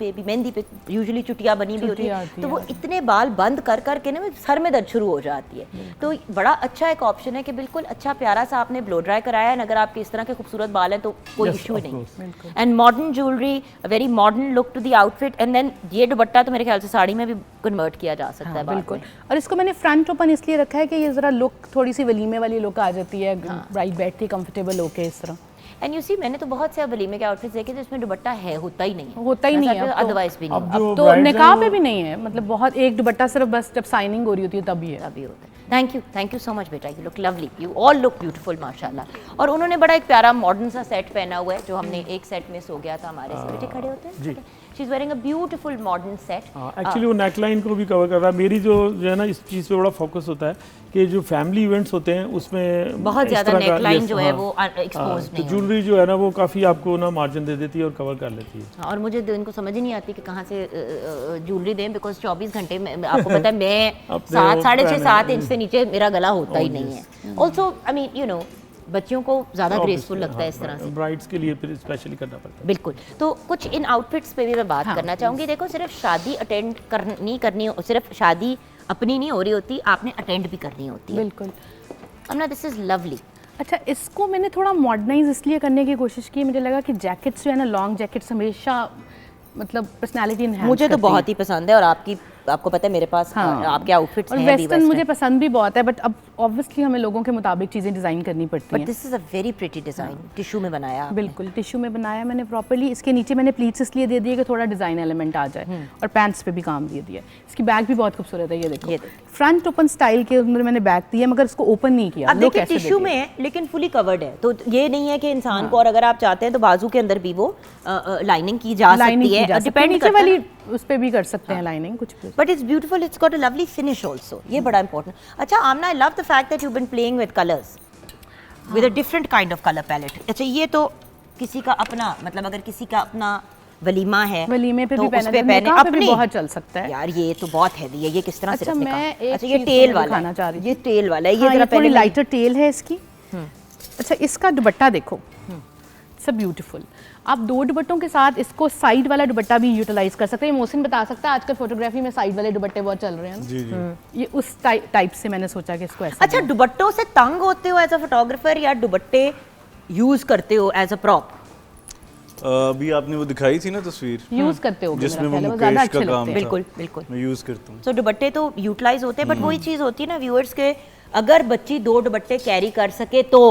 पे यूजुअली चुटिया बनी भी होती है, तो वो इतने बाल बंद कर कर के ना सर में दर्द शुरू हो जाती है। तो बड़ा अच्छा एक ऑप्शन है कि बिल्कुल अच्छा प्यारा सा आपने ब्लो ड्राई कराया है। अगर आपके इस तरह के खूबसूरत बाल हैं तो कोई इशू ही नहीं। And modern jewellery, very modern look to the outfit. And then ये दुपट्टा तो मेरे ख्याल से साड़ी में भी कन्वर्ट किया जा सकता है बिल्कुल। और इसको मैंने फ्रंट ओपन इसलिए रखा है कि ये जरा लुक थोड़ी सी वलीमे वाली लुक आ जाती है, ब्राइट बैठती कंफर्टेबल होके इस तरह। एंड यू सी मैंने तो बहुत से वलीमे के आउटफिट्स देखे थे जिसमें दुपट्टा है, होता ही नहीं है अदरवाइज भी नहीं। अब तो निकाह पे भी नहीं है, मतलब बहुत एक दुपट्टा सिर्फ बस जब साइनिंग हो रही होती है तभी है। तभी होता है। थैंक यू सो मच बेटा, you look lovely, you all look beautiful माशाल्लाह। और उन्होंने बड़ा एक प्यारा मॉडर्न सा सेट पहना हुआ है, जो हमने एक सेट मिस हो गया था हमारे से। बेटे खड़े होते हैं जी। She is wearing a beautiful modern set. Actually वो नेकलाइन को भी कवर कर रहा है। मेरी जो है ना इस चीज़ पे बड़ा फोकस होता है कि जो फैमिली इवेंट्स होते हैं उसमें बहुत ज़्यादा नेकलाइन जो है वो एक्सपोज तो नहीं ज्वेलरी जो है ना वो काफ़ी आपको ना मार्जिन दे देती है और कवर कर लेती है। और मुझे इनको समझ ही नहीं आती कि कहाँ से ज्वेलरी दें, बिकॉज 24 घंटे में आपको पता है मैं 7, 6.5, 7 इंच से नीचे मेरा गला होता ही नहीं है। Also I mean you know बच्चियों को ज़्यादा ग्रेसफुल लगता है इस तरह से, ब्राइड्स के लिए फिर स्पेशली करना पड़ता है। बिल्कुल। तो कुछ इन आउटफिट्स पे भी मैं बात करना चाहूँगी। देखो सिर्फ शादी अटेंड करनी सिर्फ शादी अपनी नहीं हो रही होती, आपने अटेंड भी करनी होती है। बिल्कुल। अमना दिस इज़ लवली। अच्छा, इसको मैंने थोड़ा मॉडर्नाइज इसलिए करने की कोशिश की, मुझे लगा कि जैकेट्स जो है ना, लॉन्ग जैकेट्स हमेशा मतलब पर्सनालिटी इनहैंस मुझे तो बहुत ही पसंद है और आपको पता है मेरे पास आपके आउटफिट्स हैं भी वेस्टर्न मुझे पसंद भी बहुत है, बट अब ऑब्वियसली हमें लोगों के मुताबिक चीज़ें डिज़ाइन करनी पड़ती हैं। But this is a very pretty design, tissue में बनाया आपने। बिल्कुल टिश्यू में बनाया मैंने प्रॉपर्ली। इसके नीचे मैंने प्लीट्स इसलिए दे दिए कि थोड़ा डिज़ाइन एलिमेंट आ जाए, और पैंट्स पे भी काम दे दिया। इसकी बैग भी बहुत खूबसूरत है, ये देखो फ्रंट ओपन स्टाइल के अंदर मैंने बैग दिया, मगर इसको ओपन नहीं किया। अब देखिए टिश्यू में है लेकिन फुली कवर्ड है, तो ये नहीं है कि इंसान को, और अगर आप चाहते हैं तो बाजू के अंदर भी वो लाइनिंग की जा सकती है, डिपेंड नीचे वाली उस पे भी कर सकते हैं लाइनिंग कुछ भी। But it's beautiful, it's got a lovely finish also, ये बड़ा इंपॉर्टेंट। अच्छा Aamna, I love the fact that you been playing with colours, with a different kind of colour palette. अच्छा ये तो किसी का अपना, मतलब अगर किसी का अपना वलीमा है, वलीमे पे तो भी उस पे पहने पहने अपनी, बहुत चल सकता है यार ये तो बहुत हैवी है, ये किस तरह से अच्छा रखने मैं का? एक अच्छा ये चीज़ टेल वाला दिखाना चाह रही है, ये टेल वाला है, ये हाँ, जरा थोड़ी पहले लाइटर टेल है इसकी। अच्छा इसका दुपट्टा देखो, सब ब्यूटीफुल। आप दो दुपट्टों के साथ इसको साइड वाला दुपट्टा भी यूटिलाइज कर सकते हैं। मोहसिन बता सकता है, आजकल फोटोग्राफी में साइड वाले दुपट्टे बहुत चल रहे हैं। जी जी। ये उस टाइप से मैंने सोचा कि इसको ऐसा। अच्छा दुपट्टों से तंग होते हो एज अ फोटोग्राफर, या दुपट्टे यूज करते हो एज अ प्रॉप? अभी आपने वो दिखाई थी ना तस्वीर, यूज करते हो जिसमें वो ज्यादा मुकेश अच्छे का काम लगते था, हैं। बिल्कुल बिल्कुल। मैं यूज करता हूँ। सो दुपट्टे तो यूटिलाइज होते हैं, बट वही चीज होती है ना व्यूअर्स के, अगर बच्ची 2 दुपट्टे कैरी कर सके तो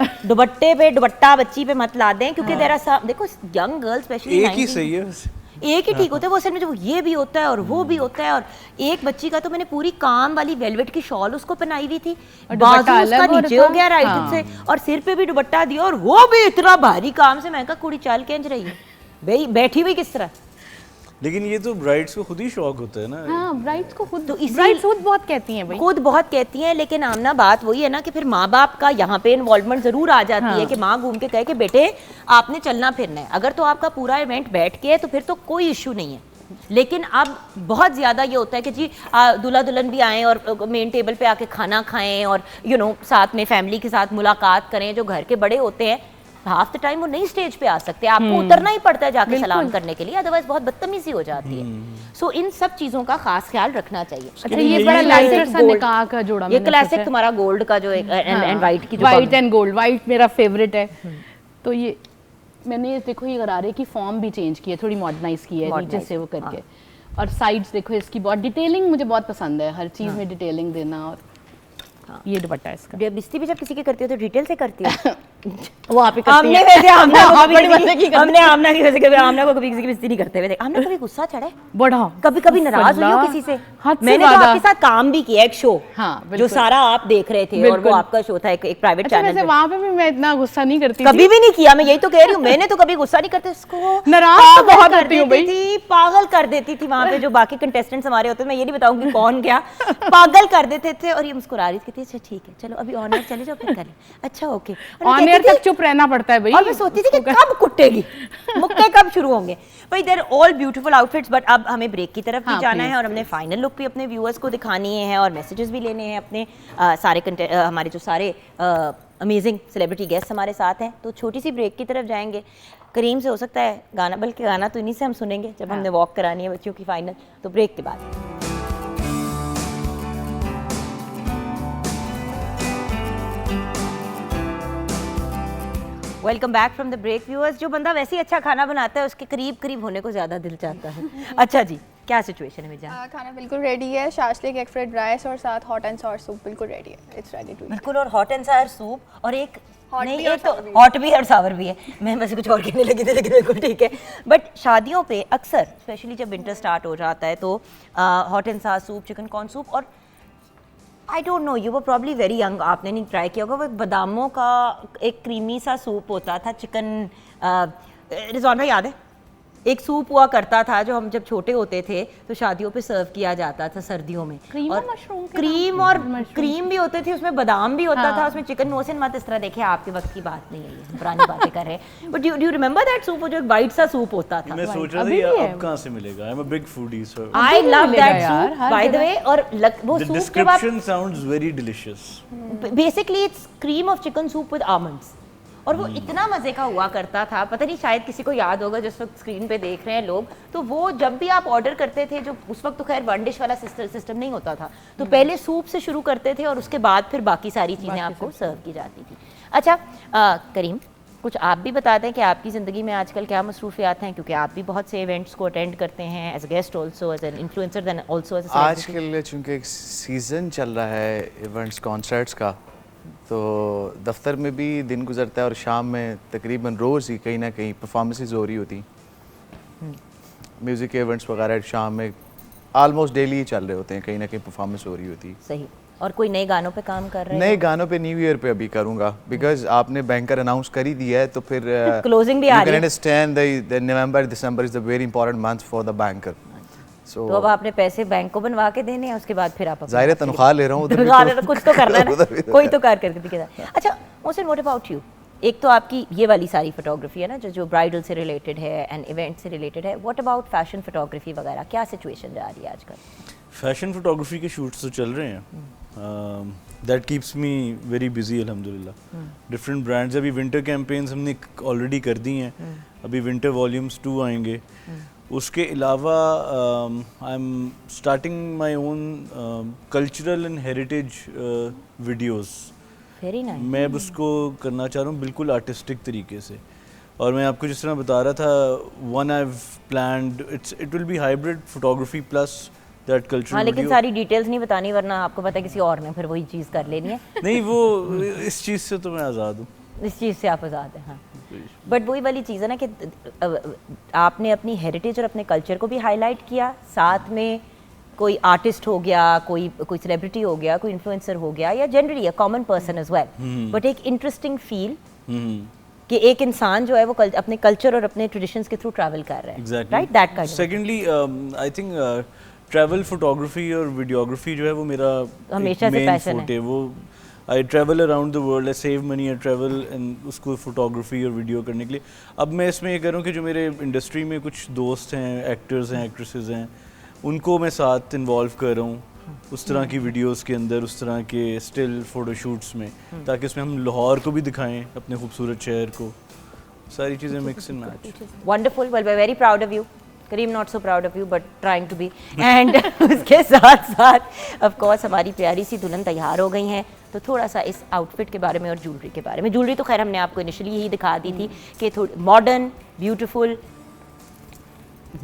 दुपट्टे पे दुपट्टा बच्ची पे मत ला दें, क्योंकि देर आर देखो यंग गर्ल स्पेशली एक ही सही है वैसे। एक ही ठीक होता है, वो असल में जो ये भी होता है और वो भी होता है। और एक बच्ची का तो मैंने पूरी काम वाली वेलवेट की शॉल उसको पहनाई हुई थी, बाजू उसका नीचे हो गया राइट से, और सिर पे भी दुपट्टा दिया, और वो भी इतना भारी काम से। मैं कहा कुड़ी चाल केंज रही है भाई, बैठी हुई किस तरह। लेकिन ये तो ब्राइड्स को खुद ही शौक होता है ना। हाँ ब्राइड्स को खुद, तो ब्राइड्स खुद बहुत कहती हैं भाई, खुद बहुत कहती हैं, लेकिन आमना बात वही है ना कि फिर माँ बाप का यहाँ पे इन्वॉल्वमेंट जरूर आ जाती है कि माँ घूम के कहे कि बेटे आपने चलना फिरना है। अगर तो आपका पूरा इवेंट बैठ के है तो फिर तो कोई इशू नहीं है, लेकिन अब बहुत ज़्यादा ये होता है कि जी दूल्हा दुल्हन भी आएँ और मेन टेबल पे आके खाना खाएं और साथ में फैमिली के साथ मुलाकात करें। जो घर के बड़े होते हैं हाफ द टाइम वो नहीं स्टेज पे आ सकते, आपको उतरना ही पड़ता है जाके सलाम करने के लिए, अदरवाइज बहुत बदतमीजी हो जाती है। सो इन सब चीज़ों का खास ख्याल रखना चाहिए। अच्छा, ये बड़ा लाइटर सा निकाह का जोड़ा ये क्लासिक तुम्हारा गोल्ड का जो एंड वाइट की, वाइट एंड गोल्ड, वाइट मेरा फेवरेट है। तो ये मैंने देखो ये गरारे की फॉर्म भी चेंज की है, थोड़ी मॉडर्नाइज की है नीचे से वो करके, और साइड्स देखो इसकी बहुत डिटेलिंग मुझे बहुत पसंद है, हर चीज़ में डिटेलिंग देना। और ये दुपट्टा इसका। बिस्ती भी जब किसी की करती हो तो डिटेल से करती है। वो आप ही करती हमने है। वैसे आमना को कभी किसी की बिस्ती नहीं करते हुए। हमने कभी गुस्सा चढ़े, बड़ा कभी नाराज हुई हो किसी से? हद से मैंने तो ज्यादा। आपके साथ काम भी किया, एक शो जो सारा आप देख रहे थे, और वो बिल्कुल। आपका शो था एक प्राइवेट अच्छा, चैनल वैसे पे। वहाँ पे भी मैं इतना गुस्सा नहीं करती कभी भी नहीं किया, मैं यही तो कह रही हूँ। मैंने तो कभी गुस्सा नहीं करते, उसको नाराज तो पागल बहुत कर होती हूँ देती भाई। थी, पागल कर देती थी। वहाँ पे जो बाकी कंटेस्टेंट्स हमारे होते थे, मैं ये नहीं बताऊंगी कौन क्या, पागल कर देते थे। और ये मुस्कुरा रही थी, अच्छा ठीक है चलो अभी ऑन एयर चले जाओ फिर करें, अच्छा ओके। ऑन एयर तक चुप रहना पड़ता है भाई। और मैं सोचती थी कि कब कुटेगी, मुक्के कब शुरू होंगे भाई। They're all beautiful outfits, but अब हमें ब्रेक की तरफ भी हाँ, जाना please, है और हमने फाइनल लुक भी अपने व्यूअर्स को दिखानी है और मैसेजेस भी लेने हैं अपने सारे हमारे जो सारे अमेजिंग सेलिब्रिटी गेस्ट हमारे साथ हैं। तो छोटी सी ब्रेक की तरफ जाएंगे। करीम से हो सकता है गाना, बल्कि गाना तो इन्हीं से हम सुनेंगे जब हमने वॉक करानी है बच्चों की फाइनल। तो ब्रेक के बाद welcome back from the break viewers. जो बंदा वैसे ही अच्छा खाना बनाता है उसके करीब करीब होने को ज़्यादा दिल चाहता है। अच्छा जी, क्या सिचुएशन है मिजान? खाना बिल्कुल रेडी है, शाशलिक एग फ्राइड राइस और साथ हॉट एंड सॉर सूप बिल्कुल रेडी है, इट्स रेडी टू ईट। बिल्कुल, और हॉट एंड सावर सूप, और एक Hot नहीं भी और एक तो sour भी है। हॉट भी और सावर भी है। मैं वैसे कुछ और कहने लगी थी लेकिन बिल्कुल ठीक है। बट शादियों पे अक्सर स्पेशली जब विंटर स्टार्ट हो जाता है तो hot and sour soup, chicken corn soup, और I don't know, you were probably very young, आपने नहीं ट्राई किया होगा, वो बादामों का एक क्रीमी सा सूप होता था, चिकन। रिजवान भाई याद है? एक सूप हुआ करता था जो हम जब छोटे होते थे तो शादियों पे सर्व किया जाता था सर्दियों में। क्रीम और और मशरूम के क्रीम और क्रीम भी होते थे, उसमें बादाम भी होता हाँ। था, उसमें चिकन। नोसन मत इस तरह देखे, आपके वक्त की बात नहीं है, ये हम पुरानी बातें कर रहे हैं। But do you remember that soup, वो जो एक वाइट सा सूप होता था? मैं सोच रहा अभी था भी ये है। अब कहाँ से मिलेगा? I am a big foodie so I love मिलेगा दैट यार, सूप हर बाय द जगह। वे। और वो द सूप जब आप description sounds very delicious. Basically it's cream of chicken soup with almonds, और वो इतना मज़े का हुआ करता था। पता नहीं शायद किसी को याद होगा जिस वक्त स्क्रीन पे देख रहे हैं लोग, तो वो जब भी आप ऑर्डर करते थे, जो उस वक्त तो खैर वन डिश वाला सिस्टम नहीं होता था, तो पहले सूप से शुरू करते थे और उसके बाद फिर बाकी सारी चीज़ें आपको सर्व की जाती थी। अच्छा करीम, कुछ आप भी बता दें कि आपकी ज़िंदगी में आजकल क्या मसरूफियात हैं, क्योंकि आप भी बहुत से इवेंट्स को अटेंड करते हैं as a guest also, as an influencer, then also as a आजकल चूँकि एक सीज़न चल रहा है इवेंट्स कॉन्सर्ट्स का, तो दफ्तर में भी दिन गुजरता है और शाम में तकरीबन रोज़ ही कहीं ना कहीं परफॉर्मेंसेस हो रही होती, म्यूज़िक के इवेंट्स वगैरह शाम में आलमोस्ट डेली ही चल रहे होते हैं, कहीं ना कहीं परफॉर्मेंस हो रही होती। सही। और कोई नए गानों पे काम कर रहे हैं? नए गानों पे न्यू ईयर पे अभी करूँगा, बिकॉज आपने बैंकर अनाउंस कर ही दिया है, तो फिर क्लोजिंग भी आ रही है। Understand the November December is the very important month for the banker. तो अब आपने पैसे बैंक को बनवा के देने हैं, उसके बाद फिर आप ज़ाहिर है तनख्वाह ले रहा हूँ, उधर भी तनख्वाह ले रहे हो, कुछ तो करना है उधर भी ना, तो कोई तो कारकर्दगी दिखेगा। अच्छा मोहसिन, व्हाट अबाउट यू? एक तो आपकी ये वाली सारी फोटोग्राफी है ना जो ब्राइडल से रिलेटेड है एंड इवेंट से रिलेटेड है, व्हाट अबाउट फैशन फोटोग्राफी वगैरह, क्या सिचुएशन जा रही है आजकल? फैशन फोटोग्राफी के शूट्स तो चल रहे हैं, that keeps me very busy अल्हम्दुलिल्लाह। डिफरेंट ब्रांड्स, अभी विंटर कैंपेन्स हमने ऑलरेडी कर दी हैं, अभी विंटर वॉल्यूम्स 2 आएंगे। उसके अलावा I am starting my own cultural and heritage videos. Very nice. मैं अब उसको करना चाह रहा हूँ बिल्कुल आर्टिस्टिक तरीके से, और मैं आपको जिस तरह बता रहा था, one I have planned, it will be hybrid photography plus that cultural. हाँ, लेकिन सारी डिटेल्स नहीं बतानी, वरना आपको पता है किसी और ने फिर वही चीज़ कर लेनी है। नहीं, वो इस चीज़ से तो मैं आज़ाद हूँ, इस चीज़ से आप आज़ाद हैं। हाँ, बट वही वाली चीज़ है ना कि आपने अपनी हेरिटेज और अपने कल्चर को भी हाईलाइट किया, साथ में कोई आर्टिस्ट हो गया, कोई सेलिब्रिटी हो गया, कोई इन्फ्लुएंसर हो गया, या generally a common person as well, but एक इंटरेस्टिंग फील कि एक इंसान जो है वो अपने कल्चर और अपने ट्रेडिशंस के थ्रू ट्रैवल कर रहा है, right? That kind. Secondly I think travel photography और वीडियोग्राफी जो है वो मेरा हमेशा से main passion forte है। वो I travel around the world, I save money, I travel and उसको फोटोग्राफी और वीडियो करने के लिए। अब मैं इसमें ये कह रहा हूँ कि जो मेरे इंडस्ट्री में कुछ दोस्त हैं, एक्टर्स हैं, एक्ट्रेसेस हैं, उनको मैं साथ इन्वॉल्व कर रहा हूँ उस तरह की वीडियोस के अंदर, उस तरह के स्टिल फोटोशूट्स में, ताकि उसमें हम लाहौर को भी दिखाएं, अपने खूबसूरत शहर को, सारी चीज़ें mix and match. Wonderful, well we are very proud of you. Karim not so proud of you but trying to be. And उसके साथ साथ ऑफ कोर्स हमारी प्यारी सी दुल्हन तैयार हो गई हैं, तो थोड़ा सा इस आउटफिट के बारे में और ज्वेलरी के बारे में। ज्वेलरी तो खैर हमने आपको इनिशियली यही दिखा दी थी कि थोड़ी modern, beautiful,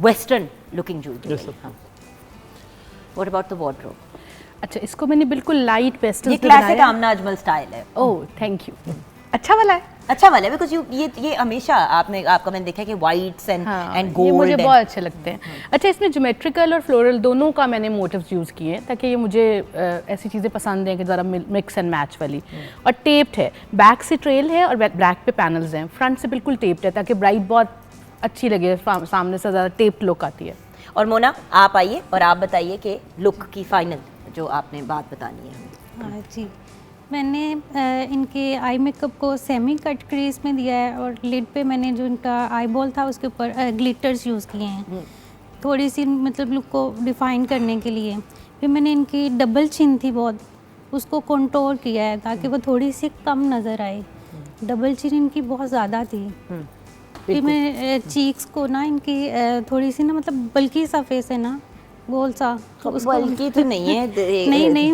western looking jewellery. What about the wardrobe? अच्छा, इसको मैंने बिल्कुल लाइट पेस्टल ये क्लासिक आमना अजमल स्टाइल है। ओह थैंक यू, अच्छा वाला है। अच्छा वाला है बिकॉज ये हमेशा आपका मैंने देखा कि वाइट्स एंड गोल्ड, ये मुझे बहुत अच्छे लगते हैं। अच्छा, इसमें ज्योमेट्रिकल और फ्लोरल दोनों का मैंने मोटिव्स यूज़ किए हैं, ताकि ये मुझे ऐसी चीज़ें पसंद हैं कि ज़रा मिक्स एंड मैच वाली। और टेप्ड है, बैक से ट्रेल है और बैक पे पैनल्स हैं, फ्रंट से बिल्कुल टेप्ड है ताकि ब्राइड बहुत अच्छी लगे, सामने से ज़्यादा टेप्ड लुक आती है। और मोना आप आइए और आप बताइए कि लुक की फाइनल जो आपने बात बतानी है हमें। हाँ जी, मैंने इनके आई मेकअप को सेमी कट क्रीज में दिया है और लिड पे मैंने जो इनका आई बॉल था उसके ऊपर ग्लिटर्स यूज़ किए हैं, थोड़ी सी मतलब लुक को डिफ़ाइन करने के लिए। फिर मैंने इनकी डबल चिन थी बहुत, उसको कंटोर किया है ताकि वो थोड़ी सी कम नज़र आए। डबल चिन इनकी बहुत ज़्यादा थी। फिर मैं चीक्स को ना इनकी थोड़ी सी ना मतलब बल्कि सा फेस है ना, गोल सा, तो उसको बल्कि तो नहीं है नहीं नहीं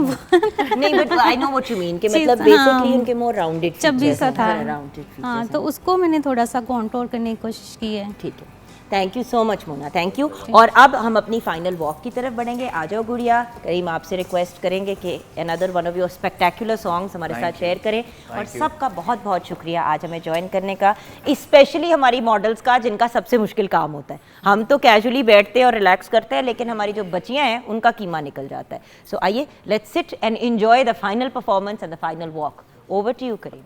नहीं but I know what you mean कि चीज़, मतलब बेसिकली उनके मोर राउंडेड चब्बी सा था। राउंडेड। हाँ, तो उसको मैंने थोड़ा सा कंटोर करने की कोशिश की है। ठीक है, thank you so much Mona, thank you. और अब हम अपनी फाइनल वॉक की तरफ बढ़ेंगे। आ जाओ गुड़िया, करीम आपसे रिक्वेस्ट करेंगे कि another one of your spectacular songs हमारे साथ शेयर करें। और सबका बहुत बहुत शुक्रिया आज हमें ज्वाइन करने का, स्पेशली हमारी मॉडल्स का जिनका सबसे मुश्किल काम होता है। हम तो कैजुअली बैठते हैं और रिलैक्स करते हैं, लेकिन हमारी जो बच्चियाँ हैं उनका कीमा निकल जाता है। सो आइए, let's sit and enjoy the final performance and the final walk. Over to you Karim.